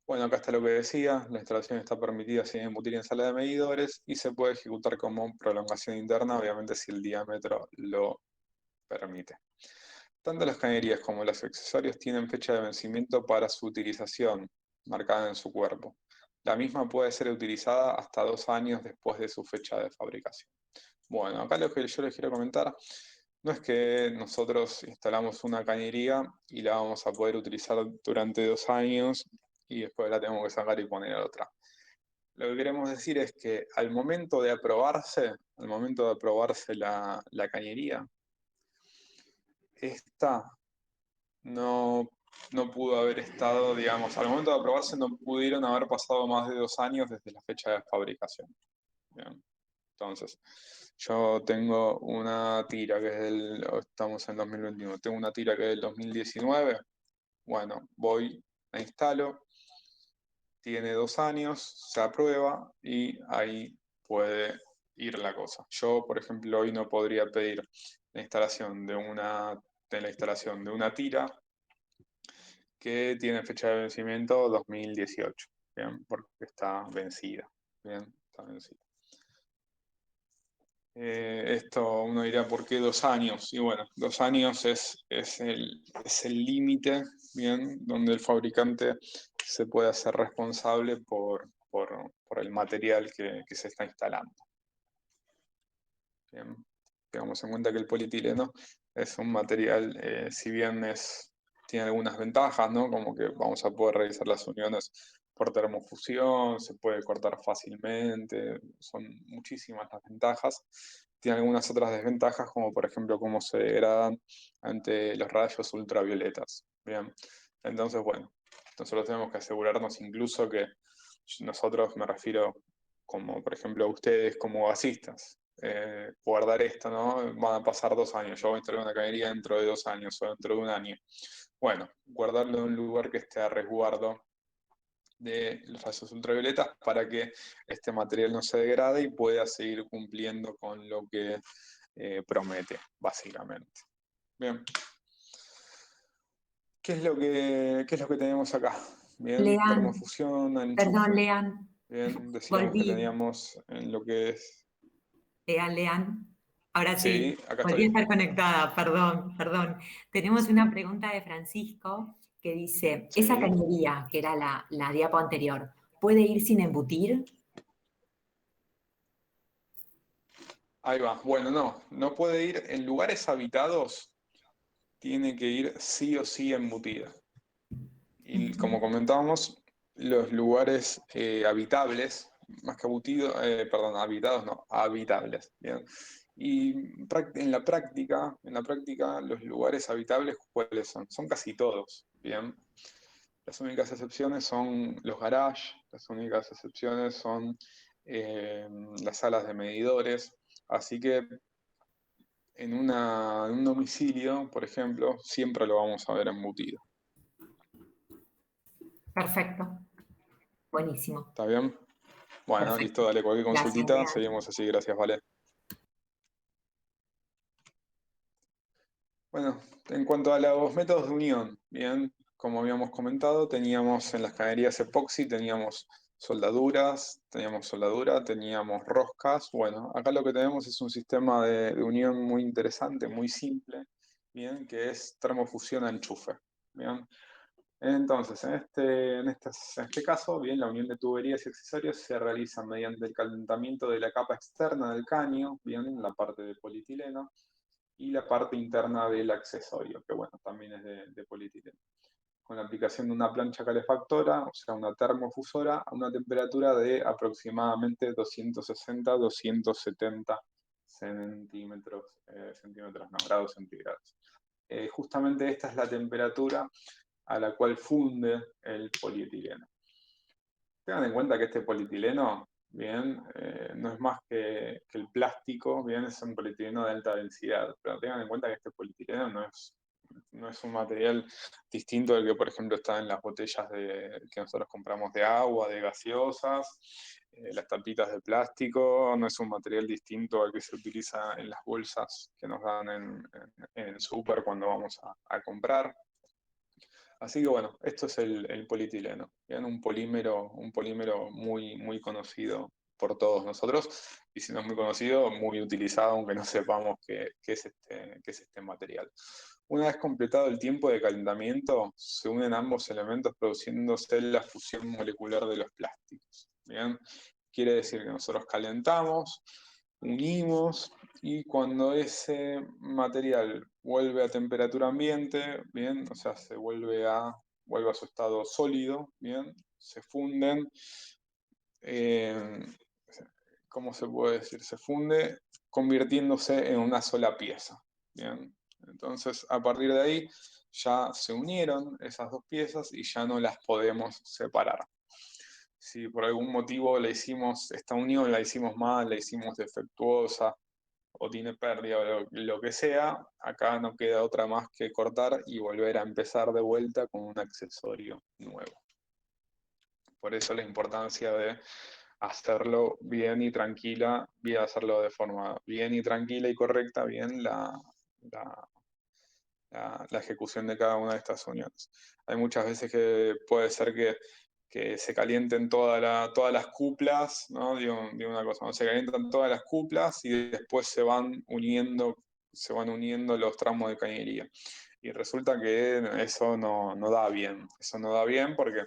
Speaker 1: Bueno, acá está lo que decía, la instalación está permitida sin embutir en sala de medidores y se puede ejecutar como prolongación interna, obviamente si el diámetro lo permite. Tanto las cañerías como los accesorios tienen fecha de vencimiento para su utilización, marcada en su cuerpo. La misma puede ser utilizada hasta 2 años después de su fecha de fabricación. Bueno, acá lo que yo les quiero comentar no es que nosotros instalamos una cañería y la vamos a poder utilizar durante 2 años y después la tenemos que sacar y poner otra. Lo que queremos decir es que al momento de aprobarse la cañería, esta no pudo haber estado, digamos, al momento de aprobarse no pudieron haber pasado más de 2 años desde la fecha de fabricación. Bien. Entonces, yo tengo una tira que es estamos en 2021, tengo una tira que es del 2019, bueno, voy, la instalo, tiene 2 años, se aprueba y ahí puede ir la cosa. Yo, por ejemplo, hoy no podría pedir la instalación de una tira que tiene fecha de vencimiento 2018, ¿bien? Porque está vencida, ¿bien? Está vencida. Esto uno dirá, ¿por qué 2 años? Y bueno, 2 años es el límite, ¿bien? Donde el fabricante se puede hacer responsable por el material que se está instalando. Bien. Tengamos en cuenta que el polietileno es un material, si bien tiene algunas ventajas, ¿no? Como que vamos a poder realizar las uniones por termofusión, se puede cortar fácilmente, son muchísimas las ventajas. Tiene algunas otras desventajas, como por ejemplo cómo se degradan ante los rayos ultravioletas. Bien, entonces bueno, nosotros tenemos que asegurarnos incluso que nosotros, me refiero como por ejemplo a ustedes como gasistas, guardar esto, ¿no? Van a pasar 2 años, yo voy a instalar una cañería dentro de 2 años o dentro de un año. Bueno, guardarlo en un lugar que esté a resguardo de los rayos ultravioletas para que este material no se degrade y pueda seguir cumpliendo con lo que promete, básicamente. Bien. ¿Qué es lo que tenemos acá? Bien,
Speaker 3: Lean,
Speaker 1: termofusión,
Speaker 3: perdón,
Speaker 1: enchufe.
Speaker 3: Lean,
Speaker 1: Bien, decíamos que
Speaker 3: volví.
Speaker 1: teníamos en lo que es...
Speaker 3: Lean. Ahora sí,
Speaker 1: Sí, acá
Speaker 3: volví a
Speaker 1: estoy.
Speaker 3: estar conectada, perdón. Tenemos una pregunta de Francisco que dice, esa
Speaker 1: Sí,
Speaker 3: cañería, que era la diapo anterior, ¿puede ir sin embutir?
Speaker 1: ahí va. Bueno, no puede ir en lugares habitados, tiene que ir sí o sí embutida. Y como comentábamos, los lugares habitables, más que perdón, habitados no, habitables, ¿bien? Y en la práctica, los lugares habitables, ¿cuáles son? Son casi todos, ¿bien? Las únicas excepciones son los garages, las únicas excepciones son eh, las salas de medidores, así que en un domicilio, por ejemplo, siempre lo vamos a ver embutido.
Speaker 3: Perfecto, buenísimo,
Speaker 1: ¿Está bien? Bueno, listo,
Speaker 3: perfecto.
Speaker 1: dale cualquier
Speaker 3: Gracias,
Speaker 1: consultita,
Speaker 3: Lean.
Speaker 1: seguimos así, gracias, vale. Bueno, en cuanto a los métodos de unión, bien, como habíamos comentado, teníamos en las cañerías epoxi, teníamos soldadura, teníamos roscas. Bueno, acá lo que tenemos es un sistema de unión muy interesante, muy simple, bien, que es termofusión a enchufe. Bien. Entonces, en este caso, bien, la unión de tuberías y accesorios se realiza mediante el calentamiento de la capa externa del caño, bien, la parte de polietileno, y la parte interna del accesorio, que bueno, también es de polietileno. Con la aplicación de una plancha calefactora, o sea, una termofusora, a una temperatura de aproximadamente 260-270 centímetros, no, grados centígrados. Justamente esta es la temperatura a la cual funde el polietileno. Tengan en cuenta que este polietileno, bien, no es más que el plástico, bien, es un polietileno de alta densidad, pero tengan en cuenta que este polietileno no es un material distinto del que, por ejemplo, está en las botellas que nosotros compramos de agua, de gaseosas, las tapitas de plástico, no es un material distinto al que se utiliza en las bolsas que nos dan en el súper cuando vamos a comprar. Así que bueno, esto es el polietileno, ¿bien? Un polímero muy, muy conocido por todos nosotros, y si no es muy conocido, muy utilizado, aunque no sepamos qué es este material. Una vez completado el tiempo de calentamiento, se unen ambos elementos produciéndose la fusión molecular de los plásticos. ¿Bien? Quiere decir que nosotros calentamos, unimos, y cuando ese material vuelve a temperatura ambiente, bien, o sea, vuelve a su estado sólido, bien, se funden, eh, ¿cómo se puede decir? Se funde convirtiéndose en una sola pieza, bien. Entonces, a partir de ahí, ya se unieron esas dos piezas y ya no las podemos separar. Si por algún motivo esta unión la hicimos mal, la hicimos defectuosa, o tiene pérdida o lo que sea, acá no queda otra más que cortar y volver a empezar de vuelta con un accesorio nuevo. Por eso la importancia de hacerlo bien y tranquila, bien hacerlo de forma bien y tranquila y correcta, bien la ejecución de cada una de estas uniones. Hay muchas veces que puede ser que se calienten todas las cuplas, ¿no? Digo una cosa, ¿no? Se calientan todas las cuplas y después se van uniendo los tramos de cañería. Y resulta que eso no da bien. Eso no da bien porque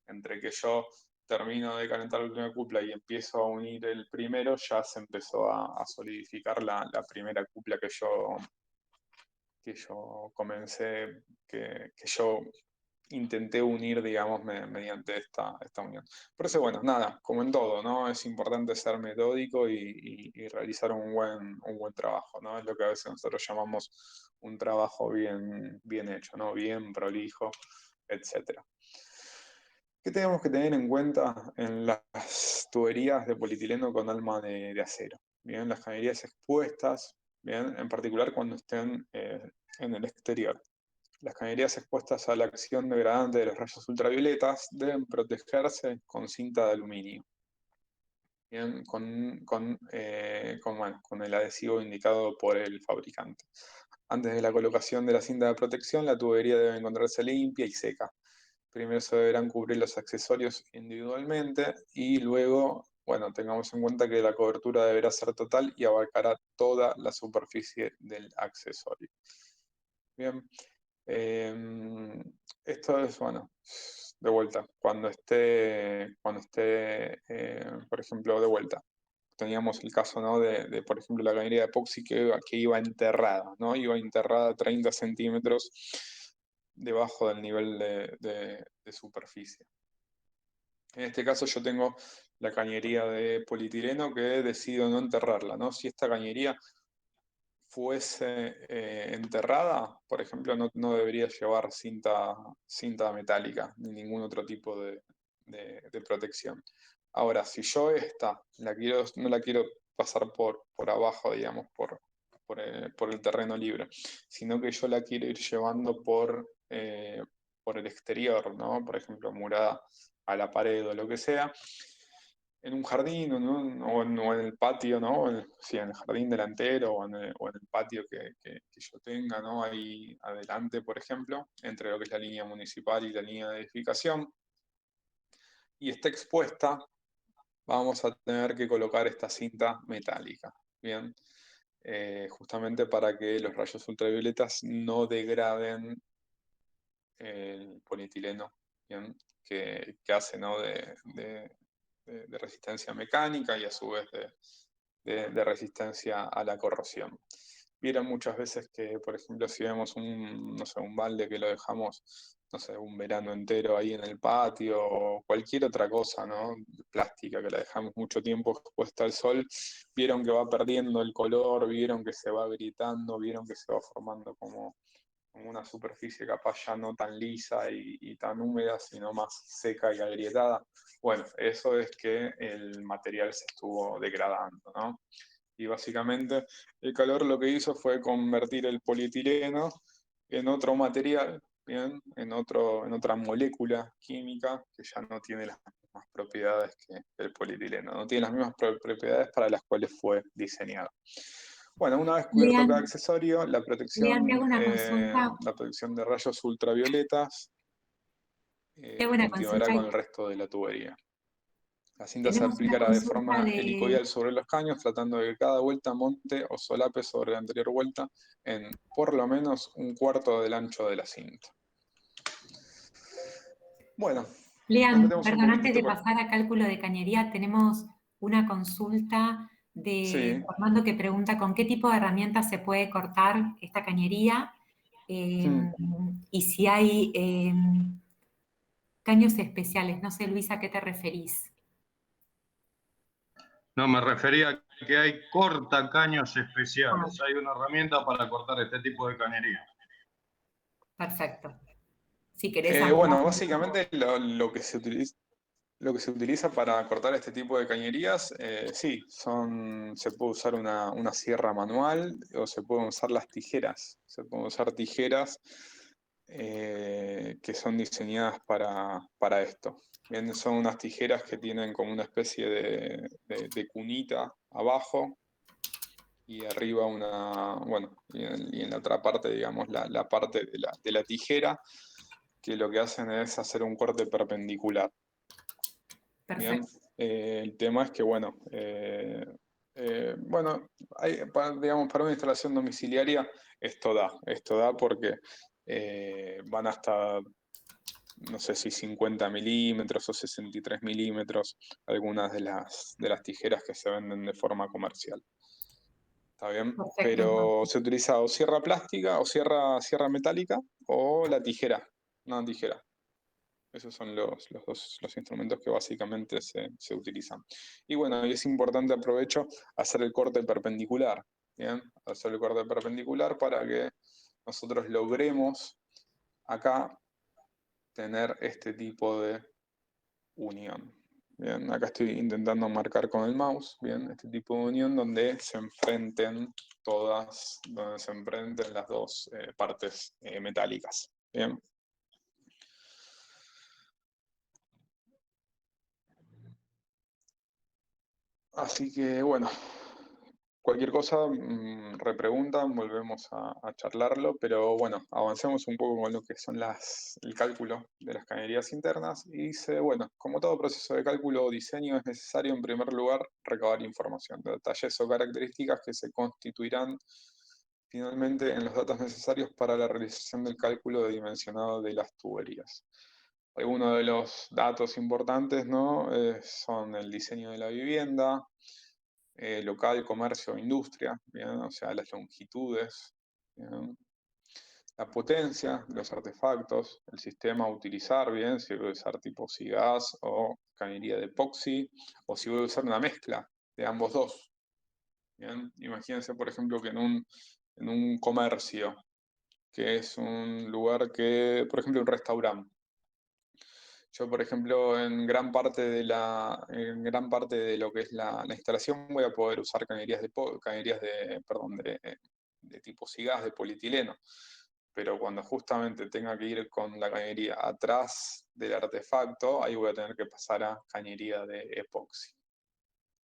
Speaker 1: entre que yo termino de calentar la última cupla y empiezo a unir el primero, ya se empezó a solidificar la primera cupla que yo comencé, que yo intenté unir, digamos, mediante esta unión. Por eso, bueno, nada, como en todo, ¿no? Es importante ser metódico y realizar un buen trabajo, ¿no? Es lo que a veces nosotros llamamos un trabajo bien hecho, ¿no? Bien prolijo, etcétera. ¿Qué tenemos que tener en cuenta en las tuberías de polietileno con alma de acero? Bien, las cañerías expuestas, bien, en particular cuando estén en el exterior. Las cañerías expuestas a la acción degradante de los rayos ultravioletas deben protegerse con cinta de aluminio, bien, bueno, con el adhesivo indicado por el fabricante. Antes de la colocación de la cinta de protección, la tubería debe encontrarse limpia y seca. Primero se deberán cubrir los accesorios individualmente y luego, bueno, tengamos en cuenta que la cobertura deberá ser total y abarcará toda la superficie del accesorio. Bien, esto es, bueno, de vuelta, cuando esté por ejemplo, de vuelta. Teníamos el caso, ¿no? por ejemplo, la cañería de epoxi que iba enterrada, ¿no? Iba enterrada 30 centímetros debajo del nivel de superficie. En este caso yo tengo la cañería de polietileno que decido no enterrarla, ¿no? Si esta cañería fuese enterrada, por ejemplo, no debería llevar cinta metálica ni ningún otro tipo de protección. Ahora, si yo esta no la quiero pasar por abajo, digamos, por el terreno libre, sino que yo la quiero ir llevando por el exterior, ¿no? Por ejemplo, murada a la pared o lo que sea, en un jardín o en el patio, ¿no? Sí, en el jardín delantero o en el patio que yo tenga, ¿no? Ahí adelante, por ejemplo, entre lo que es la línea municipal y la línea de edificación, y está expuesta, vamos a tener que colocar esta cinta metálica, ¿bien? Justamente para que los rayos ultravioletas no degraden el polietileno, ¿bien? Que hace, ¿no? de resistencia mecánica y a su vez de resistencia a la corrosión. Vieron muchas veces que, por ejemplo, si vemos no sé, un balde que lo dejamos, no sé, un verano entero ahí en el patio o cualquier otra cosa, ¿no? Plástica que la dejamos mucho tiempo expuesta al sol, vieron que va perdiendo el color, vieron que se va agrietando, vieron que se va formando como una superficie capaz ya no tan lisa y tan húmeda, sino más seca y agrietada. Bueno, eso es que el material se estuvo degradando, ¿no? Y básicamente el calor lo que hizo fue convertir el polietileno en otro material, ¿bien? En otra molécula química que ya no tiene las mismas propiedades que el polietileno, no tiene las mismas propiedades para las cuales fue diseñado. Bueno, una vez cubierto cada
Speaker 3: Lean,
Speaker 1: accesorio,
Speaker 3: Lean, te hago una consulta.
Speaker 1: la protección de rayos ultravioletas
Speaker 3: Te hago una
Speaker 1: continuará
Speaker 3: consulta.
Speaker 1: con el resto de la tubería. La cinta se
Speaker 3: Tenemos una
Speaker 1: aplicará de
Speaker 3: consulta
Speaker 1: forma
Speaker 3: de...
Speaker 1: helicoidal sobre los caños, tratando de que cada vuelta monte o solape sobre la anterior vuelta en por lo menos un cuarto del ancho de la cinta. Bueno, nos
Speaker 3: Lean,
Speaker 1: metemos un
Speaker 3: perdón, antes
Speaker 1: poquitito
Speaker 3: de
Speaker 1: con...
Speaker 3: pasar a cálculo de cañería, tenemos una consulta de
Speaker 1: Sí.
Speaker 3: Fernando que pregunta con qué tipo de herramientas se puede cortar esta cañería y si hay caños especiales. No sé, Luisa, ¿a qué te referís?
Speaker 2: No, me refería a que hay cortacaños
Speaker 3: Ah,
Speaker 2: especiales. Hay una herramienta para cortar este tipo de cañería.
Speaker 3: perfecto. Si querés ampliar.
Speaker 1: Bueno, básicamente lo que se utiliza para cortar este tipo de cañerías, sí, se puede usar una sierra manual o se pueden usar las tijeras. Se pueden usar tijeras que son diseñadas para esto. Bien, son unas tijeras que tienen como una especie de cunita abajo, y arriba y en la otra parte, digamos, la parte de la tijera, que lo que hacen es hacer un corte perpendicular. Bien,
Speaker 3: Perfecto.
Speaker 1: el tema es que, digamos, para una instalación domiciliaria esto da porque van hasta, no sé si 50 milímetros o 63 milímetros, algunas de las tijeras que se venden de forma comercial. ¿Está bien?
Speaker 3: Perfecto,
Speaker 1: Pero
Speaker 3: entonces.
Speaker 1: se utiliza o sierra plástica o sierra metálica o la tijera, una tijera. Esos son los instrumentos que básicamente se utilizan. Y bueno, y es importante, aprovecho, hacer el corte perpendicular. ¿Bien? Hacer el corte perpendicular para que nosotros logremos acá tener este tipo de unión. Bien, acá estoy intentando marcar con el mouse, bien, este tipo de unión donde se enfrenten las dos partes metálicas. Bien. Así que bueno, cualquier cosa, repreguntan, volvemos a charlarlo, pero bueno, avancemos un poco con lo que son el cálculo de las cañerías internas. Y dice, bueno, como todo proceso de cálculo o diseño, es necesario en primer lugar recabar información, detalles o características que se constituirán finalmente en los datos necesarios para la realización del cálculo de dimensionado de las tuberías. Algunos de los datos importantes, ¿no? Son el diseño de la vivienda, local, comercio, industria, ¿bien? O sea, las longitudes, ¿bien? La potencia de los artefactos, el sistema a utilizar, bien, si voy a usar tipo SIGAS o cañería de epoxi, o si voy a usar una mezcla de ambos dos. Bien, imagínense, por ejemplo, que en un comercio, que es un lugar que, por ejemplo, un restaurante. Yo, por ejemplo, en gran parte de lo que es la instalación voy a poder usar de tipo SIGAS, de polietileno. Pero cuando justamente tenga que ir con la cañería atrás del artefacto, ahí voy a tener que pasar a cañería de epoxi.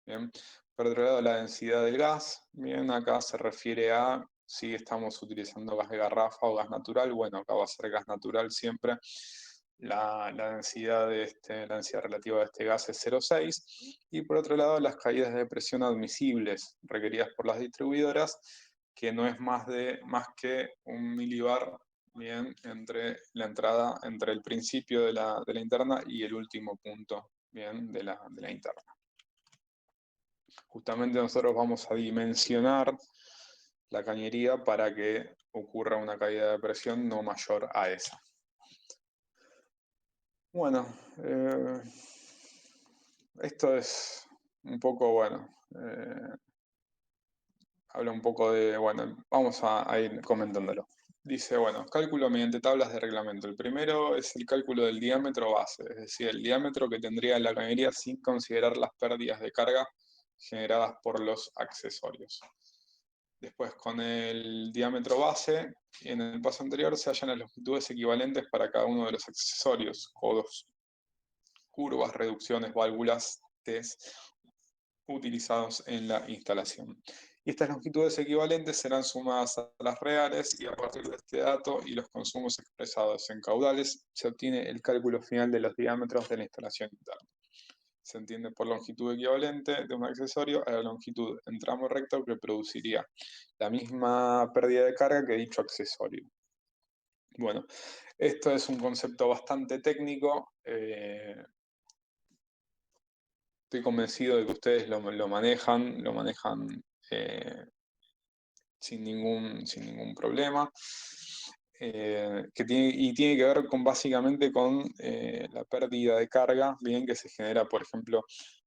Speaker 1: Bien. Por otro lado, la densidad del gas, bien, acá se refiere a si estamos utilizando gas de garrafa o gas natural. Bueno, acá va a ser gas natural siempre. La densidad la densidad relativa de este gas es 0,6. Y por otro lado, las caídas de presión admisibles requeridas por las distribuidoras, que no es más que 1 milibar, bien, entre la entrada, entre el principio de la interna y el último punto, bien, de la interna. Justamente nosotros vamos a dimensionar la cañería para que ocurra una caída de presión no mayor a esa. Bueno, esto es un poco, habla un poco de, vamos a ir comentándolo. Dice, bueno, cálculo mediante tablas de reglamento. El primero es el cálculo del diámetro base, es decir, el diámetro que tendría la cañería sin considerar las pérdidas de carga generadas por los accesorios. Después, con el diámetro base, en el paso anterior se hallan las longitudes equivalentes para cada uno de los accesorios, codos, curvas, reducciones, válvulas, test utilizados en la instalación. Y estas longitudes equivalentes serán sumadas a las reales, y a partir de este dato y los consumos expresados en caudales se obtiene el cálculo final de los diámetros de la instalación interna. Se entiende por longitud equivalente de un accesorio a la longitud en tramo recto que produciría la misma pérdida de carga que dicho accesorio. Bueno, esto es un concepto bastante técnico. Estoy convencido de que ustedes lo manejan sin ningún problema. Tiene que ver básicamente con la pérdida de carga, bien, que se genera, por ejemplo,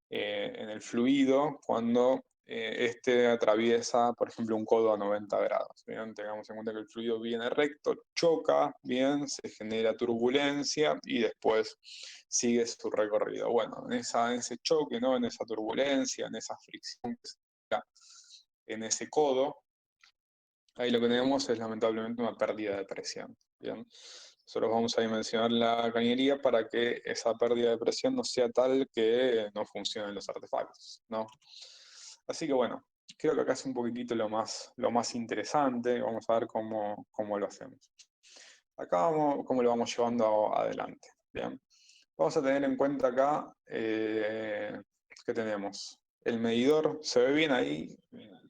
Speaker 1: en el fluido cuando este atraviesa, por ejemplo, un codo a 90 grados. Bien, tengamos en cuenta que el fluido viene recto, choca, bien, se genera turbulencia y después sigue su recorrido. Bueno, en ese choque, ¿no? En esa turbulencia, en esa fricción que se genera en ese codo, ahí lo que tenemos es lamentablemente una pérdida de presión. ¿Bien? nosotros vamos a dimensionar la cañería para que esa pérdida de presión no sea tal que no funcionen los artefactos, ¿no? Así que bueno, creo que acá es un poquitito lo más interesante. Vamos a ver cómo lo hacemos. Acá cómo lo vamos llevando adelante. Bien. Vamos a tener en cuenta acá que tenemos el medidor. ¿Se ve bien ahí?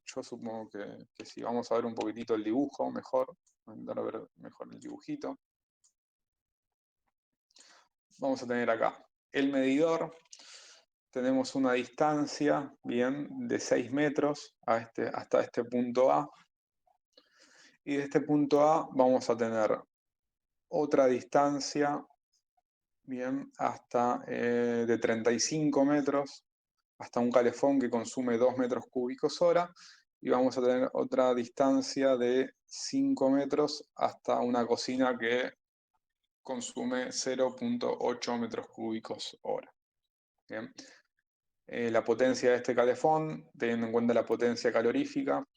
Speaker 1: Yo supongo que sí. Vamos a ver un poquitito el dibujo mejor. Voy a intentar ver mejor el dibujito. Vamos a tener acá el medidor. Tenemos una distancia, bien, de 6 metros hasta este punto A. Y de este punto A vamos a tener otra distancia, bien, hasta de 35 metros, hasta un calefón que consume 2 metros cúbicos hora. Y vamos a tener otra distancia de 5 metros hasta una cocina que consume 0,8 metros cúbicos hora. Bien. La potencia de este calefón, teniendo en cuenta la potencia calorífica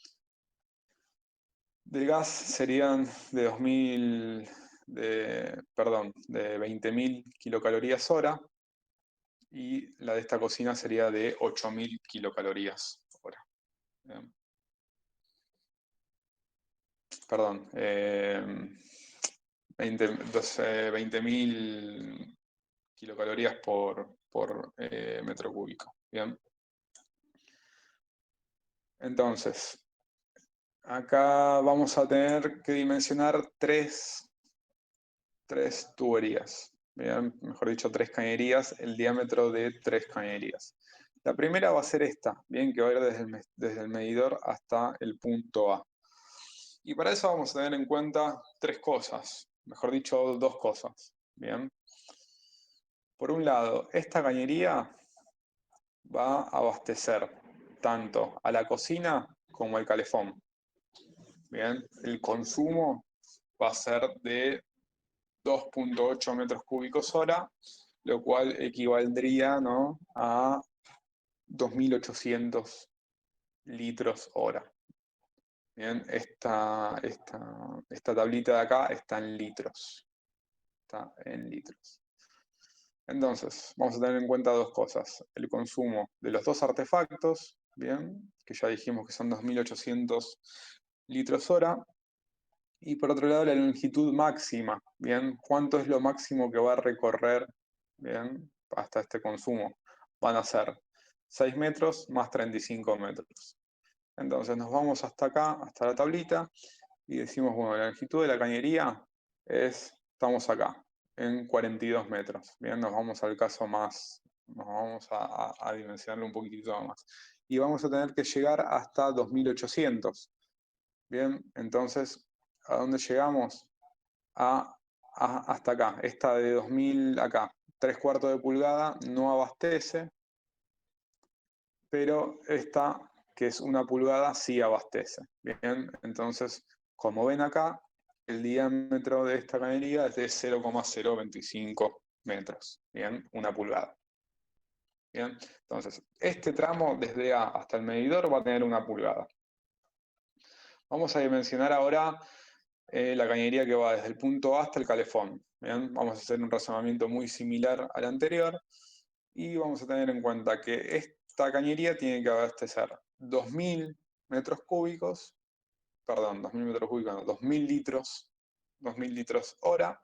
Speaker 1: del gas, serían de 20.000 kilocalorías hora, y la de esta cocina sería de 8.000 kilocalorías hora. Bien. Perdón, 20.000 kilocalorías por metro cúbico. Bien. Entonces, acá vamos a tener que dimensionar tres tuberías. Bien, mejor dicho, 3 cañerías, el diámetro de 3 cañerías. La primera va a ser esta, bien, que va a ir desde el medidor hasta el punto A. Y para eso vamos a tener en cuenta 3 cosas, mejor dicho, 2 cosas. Bien. Por un lado, esta cañería va a abastecer tanto a la cocina como al calefón. Bien, el consumo va a ser de 2,8 metros cúbicos hora, lo cual equivaldría, ¿no?, a 2.800 litros hora. Bien, esta tablita de acá está en litros. Está en litros. Entonces, vamos a tener en cuenta 2 cosas. El consumo de los 2 artefactos, bien, que ya dijimos que son 2.800 litros hora. Y por otro lado, la longitud máxima, bien, ¿cuánto es lo máximo que va a recorrer, bien, hasta este consumo? Van a ser 6 metros más 35 metros. Entonces nos vamos hasta acá, hasta la tablita, y decimos, bueno, la longitud de la cañería estamos acá, en 42 metros. Bien, nos vamos al caso más, nos vamos a dimensionarlo un poquitito más. Y vamos a tener que llegar hasta 2.800. Bien, entonces, ¿a dónde llegamos? Hasta acá. Esta de 2.000 acá, 3/4 de pulgada, no abastece, pero esta, que es 1 pulgada, sí abastece. Bien, entonces, como ven acá, el diámetro de esta cañería es de 0,025 metros. Bien, 1 pulgada. Bien, entonces, este tramo desde A hasta el medidor va a tener 1 pulgada. Vamos a dimensionar ahora la cañería que va desde el punto A hasta el calefón. ¿Bien? Vamos a hacer un razonamiento muy similar al anterior y vamos a tener en cuenta que esta cañería tiene que abastecer 2.000 metros cúbicos, perdón, 2.000 metros cúbicos, no, 2.000 litros, 2.000 litros hora,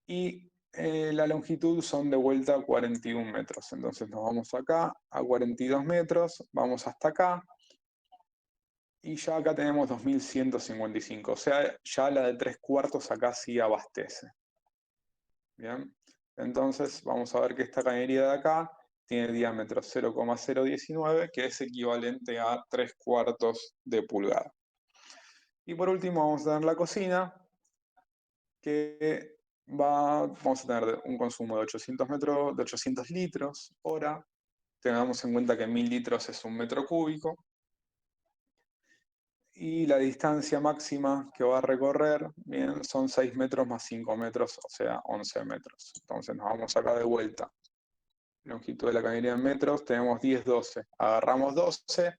Speaker 1: y la longitud son de vuelta 41 metros. Entonces nos vamos acá a 42 metros, vamos hasta acá, y ya acá tenemos 2.155, o sea, ya la de 3/4 acá sí abastece. Bien, entonces vamos a ver que esta cañería de acá tiene diámetro 0,019, que es equivalente a 3/4 de pulgada. Y por último vamos a tener la cocina, que vamos a tener un consumo de 800 litros hora. Tengamos en cuenta que 1.000 litros es 1 metro cúbico. Y la distancia máxima que va a recorrer, bien, son 6 metros más 5 metros, o sea, 11 metros. Entonces nos vamos acá de vuelta. Longitud de la cañería en metros, tenemos 10, 12. Agarramos 12,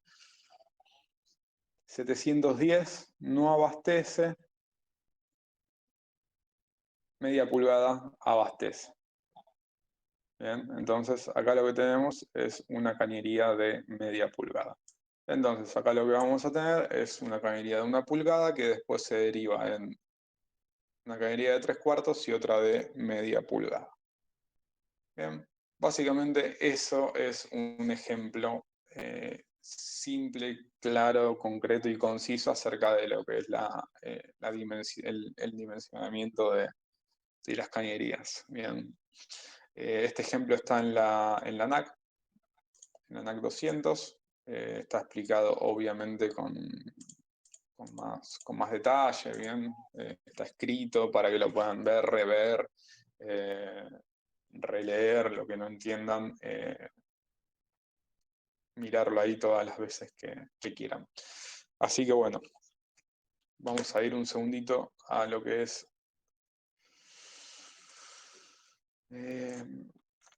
Speaker 1: 710, no abastece, media pulgada abastece. Bien, entonces acá lo que tenemos es una cañería de media pulgada. Entonces acá lo que vamos a tener es una cañería de 1 pulgada que después se deriva en una cañería de 3/4 y otra de media pulgada. Bien, básicamente eso es un ejemplo simple, claro, concreto y conciso acerca de lo que es el dimensionamiento de las cañerías. Bien. Este ejemplo está en la NAC, en la NAC 200. Está explicado obviamente con más detalle, ¿bien? Está escrito para que lo puedan ver, rever, releer, lo que no entiendan, mirarlo ahí todas las veces que quieran. Así que bueno, vamos a ir un segundito a lo que es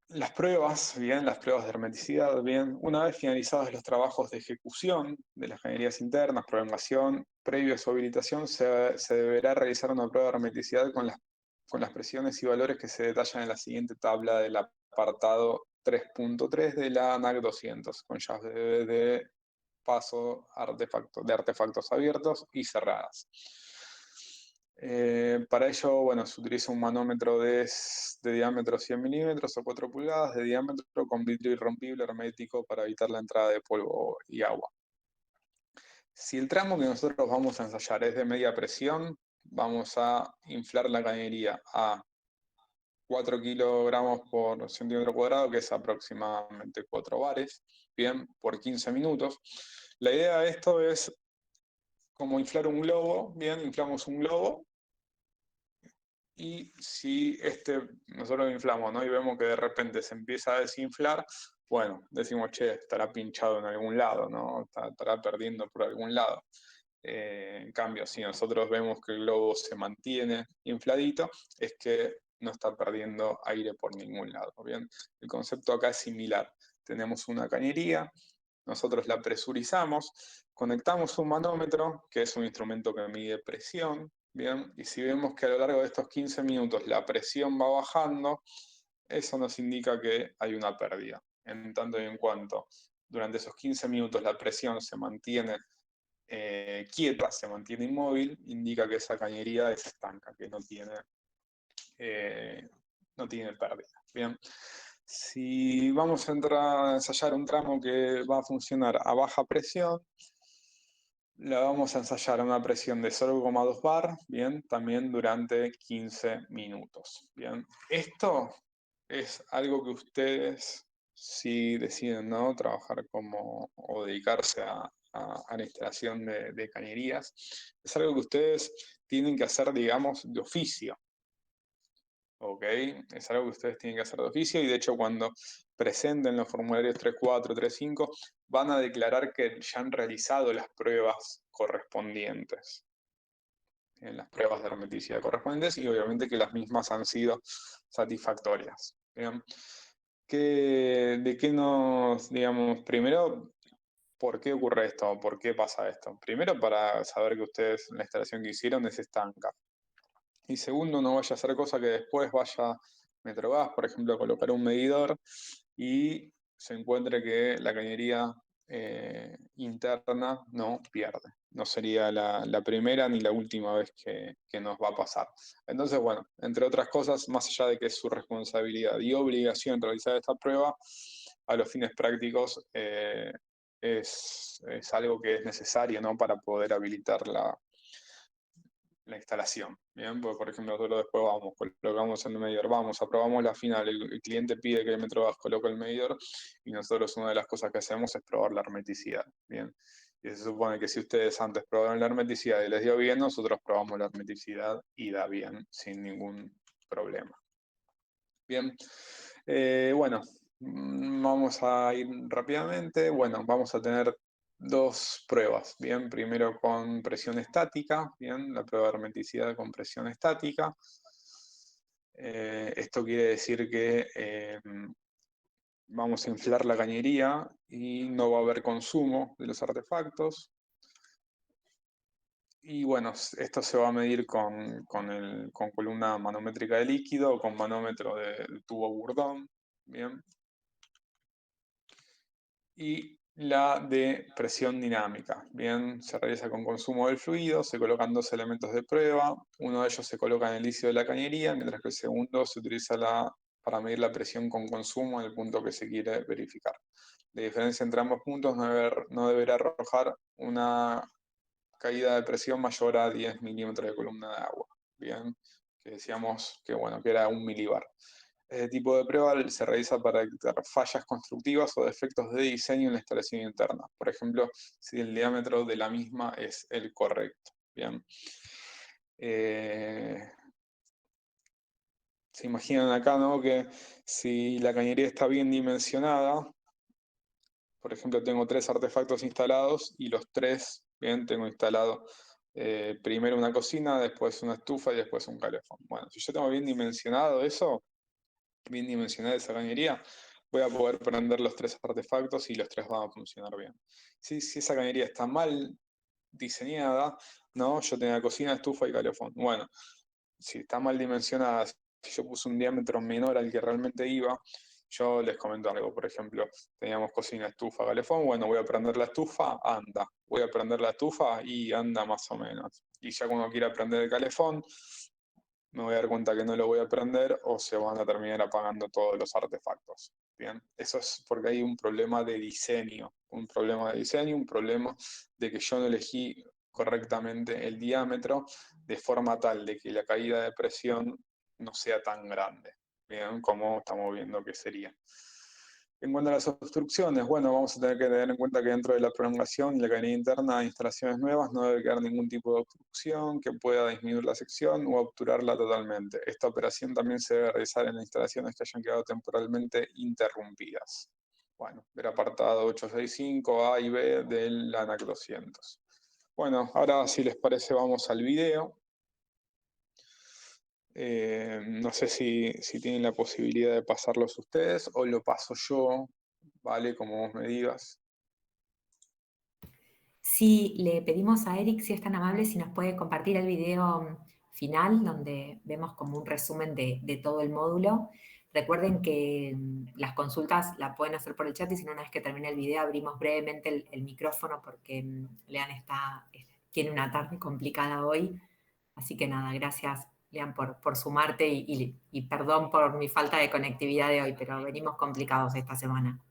Speaker 1: las pruebas, bien, las pruebas de hermeticidad, bien. Una vez finalizados los trabajos de ejecución de las cañerías internas, prolongación, previo a su habilitación, se deberá realizar una prueba de hermeticidad con las presiones y valores que se detallan en la siguiente tabla del apartado 3.3 de la ANAC 200, con llave de paso de artefactos abiertos y cerradas. Para ello, bueno, se utiliza un manómetro de diámetro 100 milímetros o 4 pulgadas de diámetro con vidrio irrompible hermético para evitar la entrada de polvo y agua. Si el tramo que nosotros vamos a ensayar es de media presión, vamos a inflar la cañería a 4 kilogramos por centímetro cuadrado, que es aproximadamente 4 bares, bien, por 15 minutos. La idea de esto es como inflar un globo, bien, inflamos un globo, y si nosotros lo inflamos, ¿no? Y vemos que de repente se empieza a desinflar, bueno, decimos, che, estará pinchado en algún lado, ¿no? Estará perdiendo por algún lado. En cambio, si nosotros vemos que el globo se mantiene infladito, es que no está perdiendo aire por ningún lado, ¿bien? El concepto acá es similar. Tenemos una cañería, nosotros la presurizamos, conectamos un manómetro, que es un instrumento que mide presión, ¿bien? Y si vemos que a lo largo de estos 15 minutos la presión va bajando, eso nos indica que hay una pérdida. En tanto y en cuanto durante esos 15 minutos la presión se mantiene quieta, se mantiene inmóvil, indica que esa cañería se estanca, que no tiene pérdida. Bien. Si vamos a entrar a ensayar un tramo que va a funcionar a baja presión, la vamos a ensayar a una presión de 0,2 bar, bien, también durante 15 minutos. Bien. Esto es algo que ustedes, si deciden, ¿no?, trabajar o dedicarse a la instalación de cañerías, es algo que ustedes tienen que hacer, digamos, de oficio. ¿Ok? Es algo que ustedes tienen que hacer de oficio, y de hecho cuando presenten los formularios 3.4, 3.5 van a declarar que ya han realizado las pruebas correspondientes, en las pruebas de hermeticidad correspondientes, y obviamente que las mismas han sido satisfactorias. ¿Bien? ¿De qué nos, digamos, primero, por qué ocurre esto? ¿Por qué pasa esto? Primero, para saber que ustedes la instalación que hicieron es estanca. Y segundo, no vaya a hacer cosa que después vaya Metrogas, por ejemplo, a colocar un medidor y se encuentre que la cañería interna no pierde. No sería la primera ni la última vez que nos va a pasar. Entonces, bueno, entre otras cosas, más allá de que es su responsabilidad y obligación realizar esta prueba, a los fines prácticos es algo que es necesario, ¿no?, para poder habilitar la instalación. Bien, porque por ejemplo nosotros después colocamos el medidor, aprobamos la final, el cliente pide que el Metrogas coloque el medidor, y nosotros una de las cosas que hacemos es probar la hermeticidad. Bien, y se supone que si ustedes antes probaron la hermeticidad y les dio bien, nosotros probamos la hermeticidad y da bien, sin ningún problema. Bien, bueno, vamos a ir rápidamente. Bueno, vamos a tener dos pruebas, bien, primero con presión estática, bien, la prueba de hermeticidad con presión estática. Esto quiere decir que vamos a inflar la cañería y no va a haber consumo de los artefactos. Y bueno, esto se va a medir con columna manométrica de líquido o con manómetro de tubo Bourdon. Bien. Y la de presión dinámica. Bien, se realiza con consumo del fluido, se colocan dos elementos de prueba. Uno de ellos se coloca en el licio de la cañería, mientras que el segundo se utiliza para medir la presión con consumo en el punto que se quiere verificar. La diferencia entre ambos puntos no deberá arrojar una caída de presión mayor a 10 milímetros de columna de agua. Bien, que decíamos que, bueno, que era 1 milibar. Este tipo de prueba se realiza para detectar fallas constructivas o defectos de diseño en la instalación interna. Por ejemplo, si el diámetro de la misma es el correcto. Bien. Se imaginan acá, ¿no?, que si la cañería está bien dimensionada, por ejemplo, tengo 3 artefactos instalados y los 3, bien, tengo instalado primero una cocina, después una estufa y después un calefón. Bueno, si yo tengo bien dimensionado eso, bien dimensionada esa cañería, voy a poder prender los 3 artefactos y los 3 van a funcionar bien. Si esa cañería está mal diseñada, ¿no? Yo tenía cocina, estufa y calefón. Bueno, si está mal dimensionada, si yo puse un diámetro menor al que realmente iba, yo les comento algo. Por ejemplo, teníamos cocina, estufa, calefón. Bueno, voy a prender la estufa, anda. Voy a prender la estufa y anda más o menos. Y ya cuando quiera prender el calefón, me voy a dar cuenta que no lo voy a prender o se van a terminar apagando todos los artefactos. Bien, eso es porque hay un problema de diseño, un problema de que yo no elegí correctamente el diámetro de forma tal de que la caída de presión no sea tan grande, bien, como estamos viendo que sería. En cuanto a las obstrucciones, bueno, vamos a tener que tener en cuenta que dentro de la prolongación y la cañería interna de instalaciones nuevas no debe quedar ningún tipo de obstrucción que pueda disminuir la sección o obturarla totalmente. Esta operación también se debe realizar en las instalaciones que hayan quedado temporalmente interrumpidas. Bueno, del apartado 865 A y B del ANAC 200. Bueno, ahora si les parece vamos al video. No sé si tienen la posibilidad de pasarlos ustedes o lo paso yo, ¿vale? Como vos me digas.
Speaker 3: Sí, le pedimos a Eric, si es tan amable, si nos puede compartir el video final, donde vemos como un resumen de todo el módulo. Recuerden que las consultas la pueden hacer por el chat y si no, una vez que termine el video abrimos brevemente el micrófono porque Lean tiene una tarde complicada hoy. Así que nada, gracias Lean por sumarte y perdón por mi falta de conectividad de hoy, pero venimos complicados esta semana.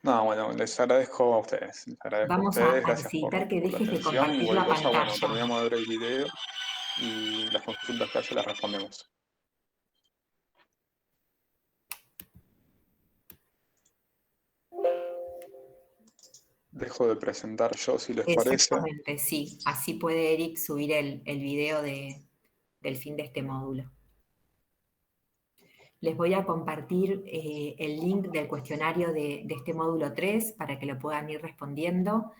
Speaker 1: No, bueno, les agradezco a ustedes. Les agradezco a
Speaker 3: Vamos a
Speaker 1: ustedes, gracias
Speaker 3: necesitar que
Speaker 1: por la
Speaker 3: dejes de
Speaker 1: atención y
Speaker 3: compartir
Speaker 1: cualquier
Speaker 3: la
Speaker 1: cosa, bueno,
Speaker 3: pantalla.
Speaker 1: terminamos de ver el video y las consultas que haya las respondemos. Dejo de presentar yo, si les parece.
Speaker 3: Exactamente, sí. Así puede Eric subir el video del fin de este módulo. Les voy a compartir el link del cuestionario de este módulo 3 para que lo puedan ir respondiendo.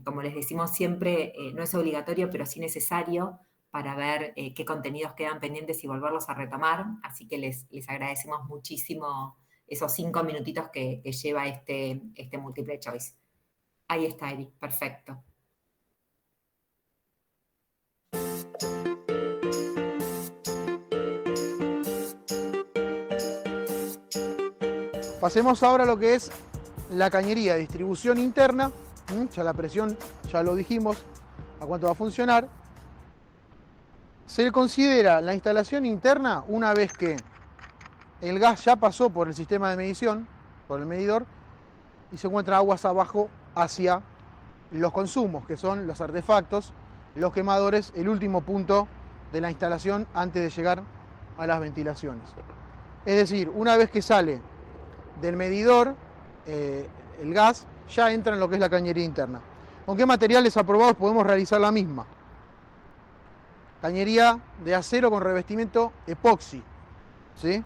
Speaker 3: Como les decimos siempre, no es obligatorio, pero sí necesario para ver qué contenidos quedan pendientes y volverlos a retomar. Así que les agradecemos muchísimo esos 5 minutitos que lleva este multiple choice. Ahí está, Eric, perfecto.
Speaker 4: Pasemos ahora a lo que es la cañería, distribución interna. Ya la presión, ya lo dijimos, a cuánto va a funcionar. Se considera la instalación interna una vez que el gas ya pasó por el sistema de medición, por el medidor, y se encuentra aguas abajo hacia los consumos, que son los artefactos, los quemadores, el último punto de la instalación antes de llegar a las ventilaciones. Es decir, una vez que sale del medidor, el gas ya entra en lo que es la cañería interna. ¿Con qué materiales aprobados podemos realizar la misma? Cañería de acero con revestimiento epoxi, ¿sí?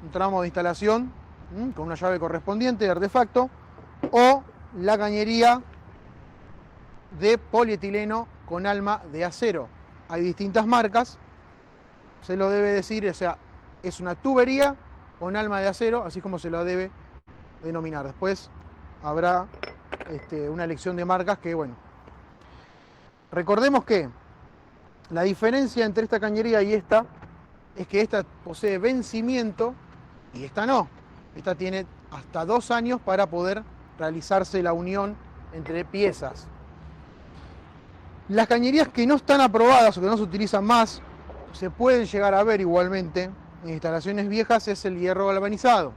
Speaker 4: Un tramo de instalación con una llave correspondiente de artefacto, o la cañería de polietileno con alma de acero. Hay distintas marcas, se lo debe decir, o sea, es una tubería con alma de acero, así como se lo debe denominar. Después habrá una elección de marcas que, bueno. Recordemos que la diferencia entre esta cañería y esta es que esta posee vencimiento y esta no. Esta tiene hasta 2 años para poder realizarse la unión entre piezas. Las cañerías que no están aprobadas o que no se utilizan más, se pueden llegar a ver igualmente en instalaciones viejas, es el hierro galvanizado.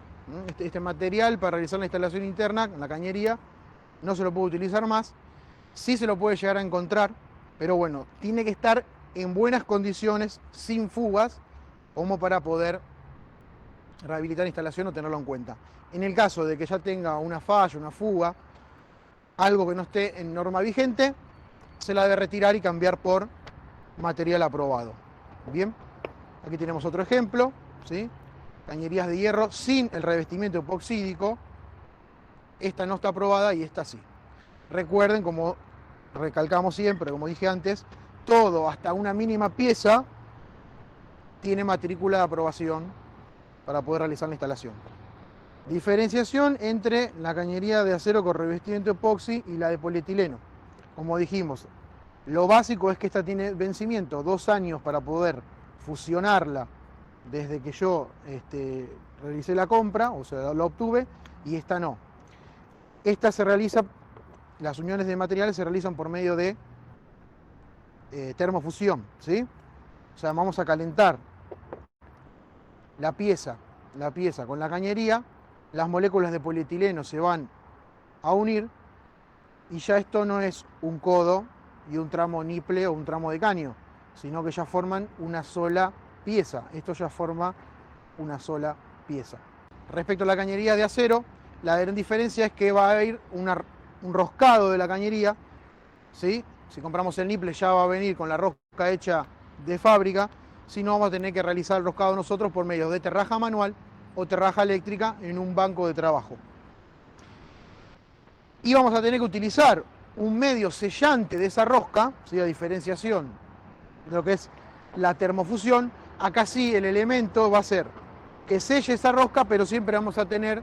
Speaker 4: Este material para realizar la instalación interna en la cañería no se lo puede utilizar más. Sí se lo puede llegar a encontrar, pero bueno, tiene que estar en buenas condiciones, sin fugas, como para poder rehabilitar la instalación o tenerlo en cuenta. En el caso de que ya tenga una falla, una fuga, algo que no esté en norma vigente, se la debe retirar y cambiar por material aprobado. Bien, aquí tenemos otro ejemplo, ¿sí? Cañerías de hierro sin el revestimiento epoxídico. Esta no está aprobada y esta sí. Recuerden, como recalcamos siempre, como dije antes, todo hasta una mínima pieza tiene matrícula de aprobación para poder realizar la instalación. Diferenciación entre la cañería de acero con revestimiento epoxi y la de polietileno. Como dijimos, lo básico es que esta tiene vencimiento, 2 años para poder fusionarla desde que yo realicé la compra, o sea, la obtuve, y esta no. Esta se realiza, las uniones de materiales se realizan por medio de termofusión, ¿sí? O sea, vamos a calentar la pieza con la cañería, las moléculas de polietileno se van a unir y ya esto no es un codo y un tramo niple o un tramo de caño, sino que ya forman una sola pieza. Esto ya forma una sola pieza. Respecto a la cañería de acero, la gran diferencia es que va a ir un roscado de la cañería, ¿sí? Si compramos el niple ya va a venir con la rosca hecha de fábrica, si no vamos a tener que realizar el roscado nosotros por medio de terraja manual o terraja eléctrica en un banco de trabajo. Y vamos a tener que utilizar un medio sellante de esa rosca, ¿sí? A diferenciación de lo que es la termofusión. Acá sí el elemento va a ser que selle esa rosca, pero siempre vamos a tener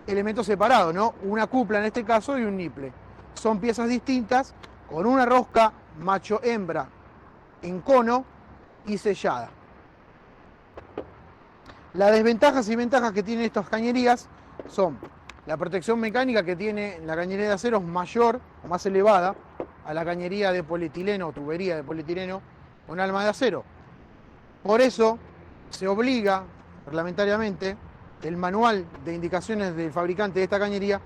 Speaker 4: elementos separados, ¿no? Una cupla en este caso y un niple. Son piezas distintas, con una rosca macho-hembra en cono y sellada. Las desventajas y ventajas que tienen estas cañerías son la protección mecánica que tiene la cañería de acero es mayor o más elevada a la cañería de polietileno o tubería de polietileno con alma de acero. Por eso se obliga reglamentariamente, el manual de indicaciones del fabricante de esta cañería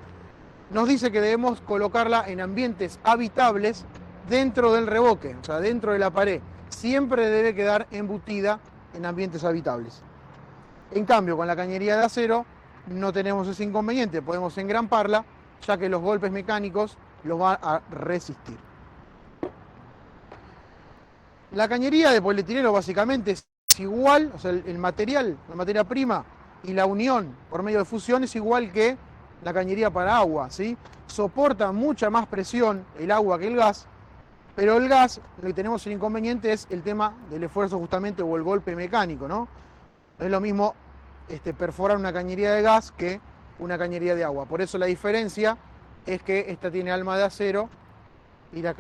Speaker 4: nos dice que debemos colocarla en ambientes habitables dentro del revoque, o sea, dentro de la pared. Siempre debe quedar embutida en ambientes habitables. En cambio, con la cañería de acero no tenemos ese inconveniente, podemos engramparla, ya que los golpes mecánicos los va a resistir. La cañería de polietileno básicamente es igual, o sea, el material, la materia prima y la unión por medio de fusión es igual que la cañería para agua, ¿sí? Soporta mucha más presión el agua que el gas, pero el gas, lo que tenemos el inconveniente es el tema del esfuerzo justamente o el golpe mecánico, ¿no? No es lo mismo perforar una cañería de gas que una cañería de agua. Por eso la diferencia es que esta tiene alma de acero y la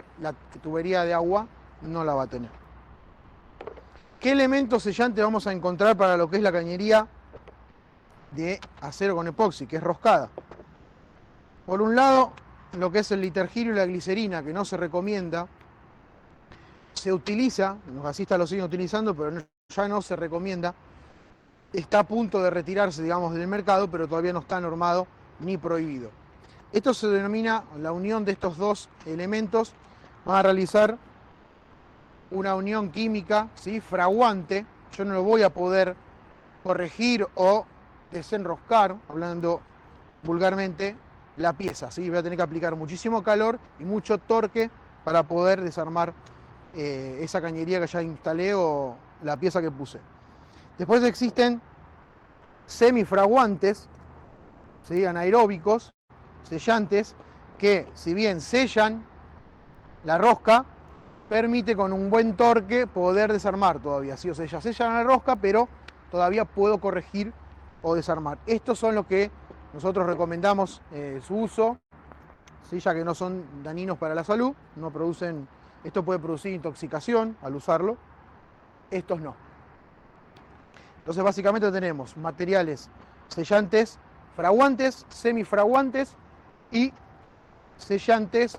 Speaker 4: tubería de agua no la va a tener. ¿Qué elemento sellante vamos a encontrar para lo que es la cañería de acero con epoxi, que es roscada? Por un lado, lo que es el litergiro y la glicerina, que no se recomienda, se utiliza, los gasistas lo siguen utilizando, pero ya no se recomienda. Está a punto de retirarse, digamos, del mercado, pero todavía no está normado ni prohibido. Esto se denomina la unión de estos dos elementos. Van a realizar una unión química, ¿sí? Fraguante. Yo no lo voy a poder corregir o desenroscar, hablando vulgarmente, la pieza, ¿sí? Voy a tener que aplicar muchísimo calor y mucho torque para poder desarmar esa cañería que ya instalé o la pieza que puse. Después existen semifraguantes, ¿sí? Anaeróbicos, sellantes, que si bien sellan la rosca, permite con un buen torque poder desarmar todavía, ¿sí? O sea, ya sellan la rosca, pero todavía puedo corregir o desarmar. Estos son los que nosotros recomendamos su uso, ¿sí? Ya que no son dañinos para la salud, no producen, esto puede producir intoxicación al usarlo, estos no. Entonces básicamente tenemos materiales sellantes fraguantes, semifraguantes y sellantes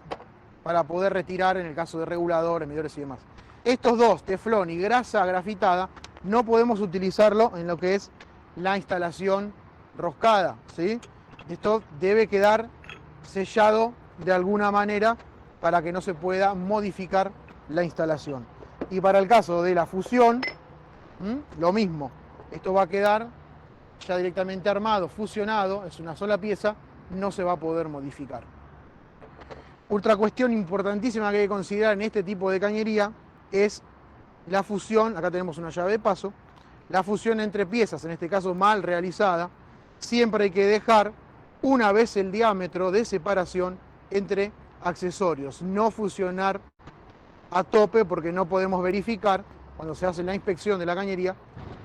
Speaker 4: para poder retirar en el caso de reguladores, medidores y demás. Estos dos, teflón y grasa grafitada, no podemos utilizarlo en lo que es la instalación roscada, ¿sí? Esto debe quedar sellado de alguna manera para que no se pueda modificar la instalación. Y para el caso de la fusión, lo mismo. Esto va a quedar ya directamente armado, fusionado, es una sola pieza, no se va a poder modificar. Otra cuestión importantísima que hay que considerar en este tipo de cañería es la fusión, acá tenemos una llave de paso, la fusión entre piezas, en este caso mal realizada, siempre hay que dejar una vez el diámetro de separación entre accesorios, no fusionar a tope porque no podemos verificar cuando se hace la inspección de la cañería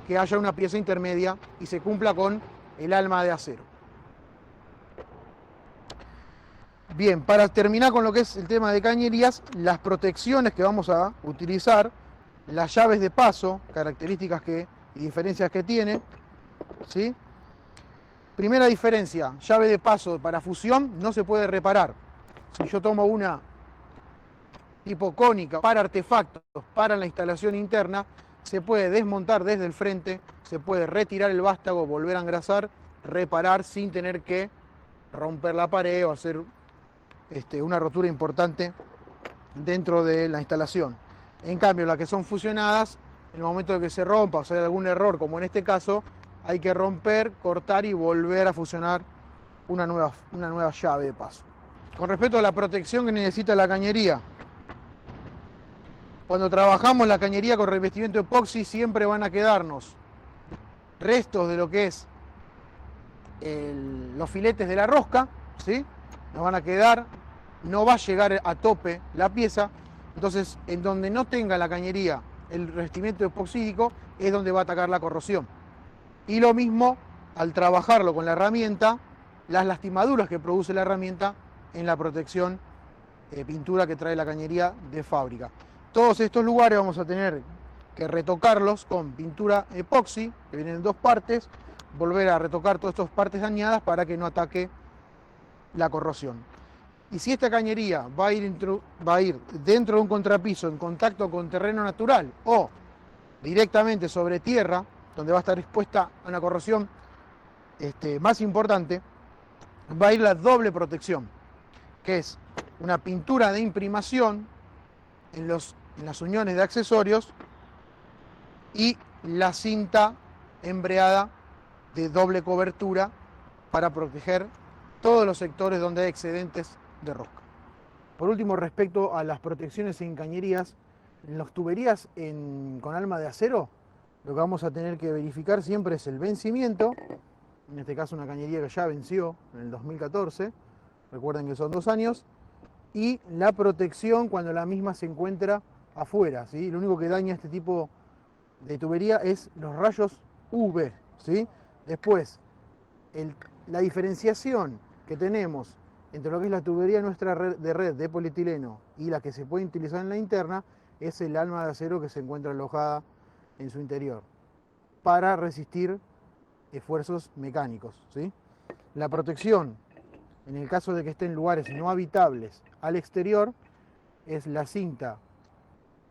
Speaker 4: que haya una pieza intermedia y se cumpla con el alma de acero. Bien, para terminar con lo que es el tema de cañerías, las protecciones que vamos a utilizar, las llaves de paso, características y diferencias que tiene, ¿sí? Primera diferencia, llave de paso para fusión no se puede reparar. Si yo tomo una tipo cónica para artefactos, para la instalación interna, se puede desmontar desde el frente, se puede retirar el vástago, volver a engrasar, reparar sin tener que romper la pared o hacer una rotura importante dentro de la instalación. En cambio, las que son fusionadas, en el momento de que se rompa o sea algún error, como en este caso, hay que romper, cortar y volver a fusionar una nueva llave de paso. Con respecto a la protección que necesita la cañería, cuando trabajamos la cañería con revestimiento epoxi siempre van a quedarnos restos de lo que es los filetes de la rosca, ¿sí? Nos van a quedar, no va a llegar a tope la pieza, entonces en donde no tenga la cañería el revestimiento epoxídico es donde va a atacar la corrosión. Y lo mismo al trabajarlo con la herramienta, las lastimaduras que produce la herramienta en la protección pintura que trae la cañería de fábrica. Todos estos lugares vamos a tener que retocarlos con pintura epoxi, que viene en dos partes, volver a retocar todas estas partes dañadas para que no ataque la corrosión. Y si esta cañería va a ir dentro de un contrapiso en contacto con terreno natural o directamente sobre tierra, donde va a estar expuesta a una corrosión más importante, va a ir la doble protección, que es una pintura de imprimación en las uniones de accesorios y la cinta embreada de doble cobertura para proteger todos los sectores donde hay excedentes de rosca. Por último, respecto a las protecciones en cañerías, en las tuberías con alma de acero, lo que vamos a tener que verificar siempre es el vencimiento, en este caso una cañería que ya venció en el 2014, recuerden que son 2 años, y la protección cuando la misma se encuentra afuera, ¿sí? Lo único que daña este tipo de tubería es los rayos UV, ¿sí? Después, la diferenciación que tenemos entre lo que es la tubería nuestra de red de polietileno y la que se puede utilizar en la interna es el alma de acero que se encuentra alojada en su interior para resistir esfuerzos mecánicos, ¿sí? La protección, en el caso de que esté en lugares no habitables al exterior, es la cinta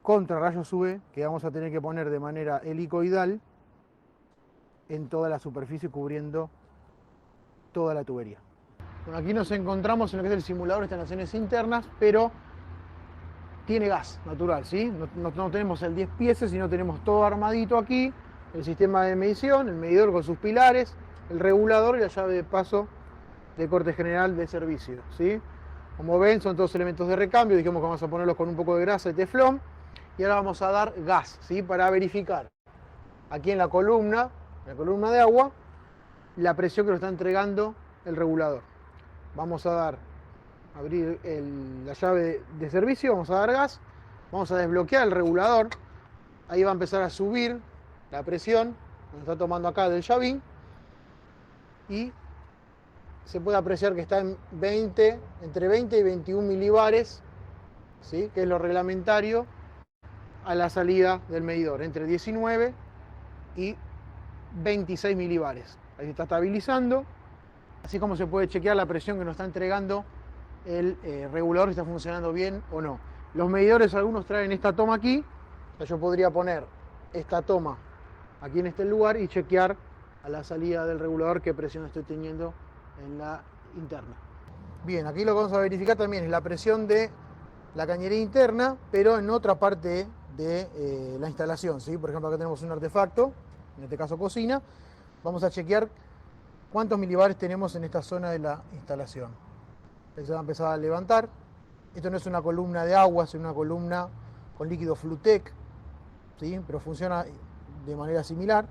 Speaker 4: contra rayos UV que vamos a tener que poner de manera helicoidal en toda la superficie cubriendo toda la tubería. Bueno, aquí nos encontramos en lo que es el simulador de instalaciones internas, pero tiene gas natural, ¿sí? No tenemos el 10 piezas, sino tenemos todo armadito aquí, el sistema de medición, el medidor con sus pilares, el regulador y la llave de paso de corte general de servicio, ¿sí? Como ven, son todos elementos de recambio, dijimos que vamos a ponerlos con un poco de grasa y teflón, y ahora vamos a dar gas, ¿sí? Para verificar aquí en la columna de agua, la presión que nos está entregando el regulador. Vamos a abrir la llave de servicio, vamos a dar gas, vamos a desbloquear el regulador, ahí va a empezar a subir la presión, nos está tomando acá del llavín, y se puede apreciar que está en entre 20 y 21 milibares, ¿sí? Que es lo reglamentario a la salida del medidor, entre 19 y 26 milibares. Ahí se está estabilizando, así como se puede chequear la presión que nos está entregando el regulador, si está funcionando bien o no. Los medidores, algunos traen esta toma aquí, o sea, yo podría poner esta toma aquí en este lugar y chequear a la salida del regulador qué presión estoy teniendo en la interna. Bien, aquí lo que vamos a verificar también es la presión de la cañería interna, pero en otra parte de la instalación, ¿sí? Por ejemplo, acá tenemos un artefacto, en este caso cocina. Vamos a chequear cuántos milibares tenemos en esta zona de la instalación. Se va a empezar a levantar. Esto no es una columna de agua, es una columna con líquido Flutec, ¿sí? Pero funciona de manera similar.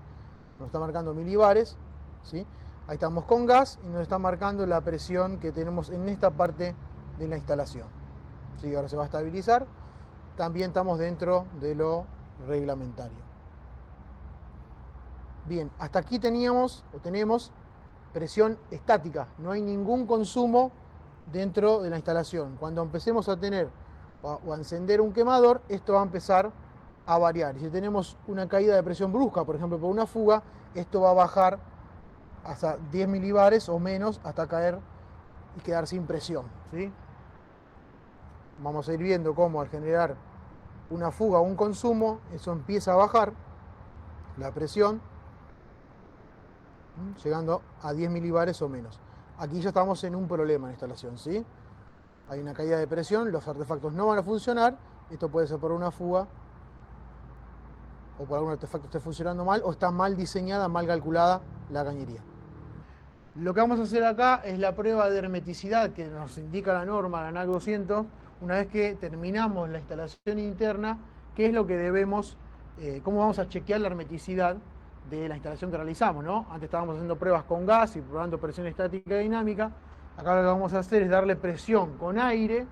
Speaker 4: Nos está marcando milibares, ¿sí? Ahí estamos con gas y nos está marcando la presión que tenemos en esta parte de la instalación. ¿Sí? Ahora se va a estabilizar. También estamos dentro de lo reglamentario. Bien, hasta aquí tenemos presión estática. No hay ningún consumo dentro de la instalación. Cuando empecemos a tener o a encender un quemador, esto va a empezar a variar. Y si tenemos una caída de presión brusca, por ejemplo por una fuga, esto va a bajar hasta 10 milibares o menos hasta caer y quedar sin presión, ¿sí? Vamos a ir viendo cómo al generar una fuga o un consumo, eso empieza a bajar la presión, llegando a 10 milibares o menos. Aquí ya estamos en un problema en la instalación, ¿sí? Hay una caída de presión, los artefactos no van a funcionar. Esto puede ser por una fuga o por algún artefacto que esté funcionando mal o está mal diseñada, mal calculada la cañería. Lo que vamos a hacer acá es la prueba de hermeticidad que nos indica la norma, la NAC 200. Una vez que terminamos la instalación interna, ¿qué es lo que debemos, cómo vamos a chequear la hermeticidad de la instalación que realizamos, ¿no? Antes estábamos haciendo pruebas con gas y probando presión estática y dinámica. Acá lo que vamos a hacer es darle presión con aire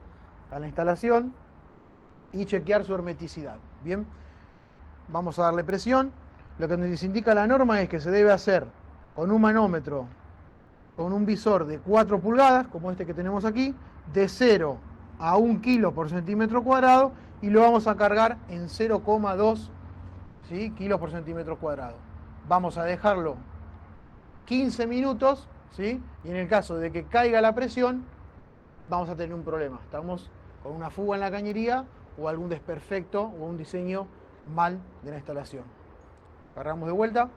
Speaker 4: a la instalación y chequear su hermeticidad. Bien, vamos a darle presión. Lo que nos indica la norma es que se debe hacer con un manómetro, con un visor de 4 pulgadas, como este que tenemos aquí, de 0 a 1 kilo por centímetro cuadrado, y lo vamos a cargar en 0,2, ¿sí? kilos por centímetro cuadrado. Vamos a dejarlo 15 minutos, ¿sí? Y en el caso de que caiga la presión, vamos a tener un problema. Estamos con una fuga en la cañería o algún desperfecto o un diseño mal de la instalación. Agarramos de vuelta.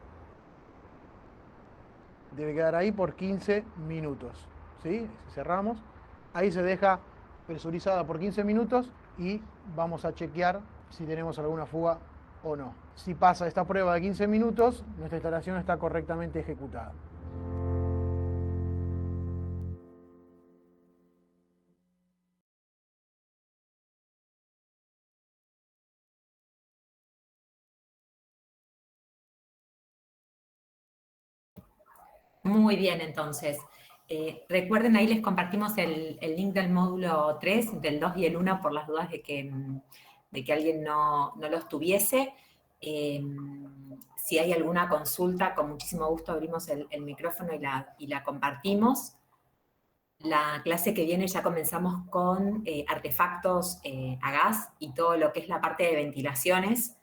Speaker 4: Debe quedar ahí por 15 minutos, ¿sí? Cerramos. Ahí se deja presurizada por 15 minutos y vamos a chequear si tenemos alguna fuga o no. Si pasa esta prueba de 15 minutos, nuestra instalación está correctamente ejecutada.
Speaker 3: Muy bien, entonces. Recuerden, ahí les compartimos el link del módulo 3, del 2 y el 1, por las dudas de que alguien no los tuviese. Si hay alguna consulta, con muchísimo gusto abrimos el micrófono y la compartimos. La clase que viene ya comenzamos con artefactos a gas y todo lo que es la parte de ventilaciones.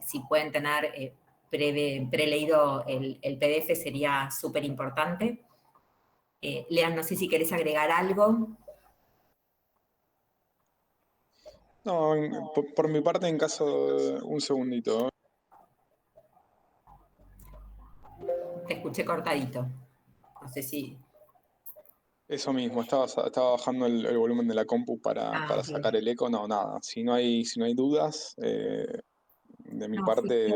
Speaker 3: Si pueden tener preleído el PDF sería súper importante. Lean, no sé si querés agregar algo.
Speaker 1: No, por mi parte, en caso de un segundito.
Speaker 3: Te escuché cortadito. No sé si...
Speaker 1: Eso mismo, estaba bajando el volumen de la compu para sacar
Speaker 3: bien.
Speaker 1: el eco. No, nada. Si no hay dudas, de mi
Speaker 3: No,
Speaker 1: parte,
Speaker 3: sí.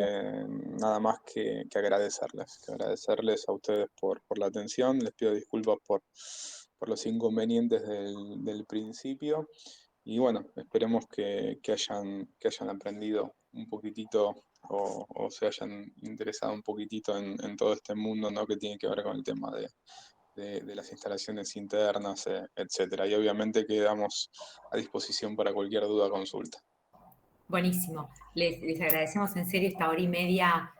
Speaker 1: nada más que agradecerles a ustedes por la atención. Les pido disculpas por los inconvenientes del principio. Y bueno, esperemos que hayan aprendido un poquitito o se hayan interesado un poquitito en todo este mundo, ¿no? Que tiene que ver con el tema de las instalaciones internas, etcétera. Y obviamente quedamos a disposición para cualquier duda o consulta.
Speaker 3: Buenísimo. Les agradecemos en serio esta hora y media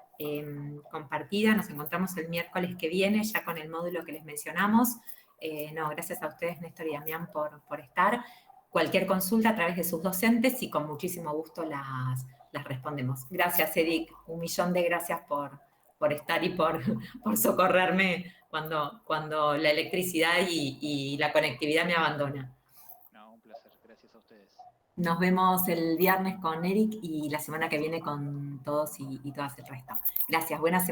Speaker 3: compartida. Nos encontramos el miércoles que viene ya con el módulo que les mencionamos. No, gracias a ustedes, Néstor y Damián, por estar. Cualquier consulta a través de sus docentes y con muchísimo gusto las respondemos. Gracias, Eric. 1.000.000 de gracias por estar y por socorrerme cuando la electricidad y la conectividad me abandona.
Speaker 5: No, un placer. Gracias a ustedes.
Speaker 3: Nos vemos el viernes con Eric y la semana que viene con todos y todas el resto. Gracias, buena semana.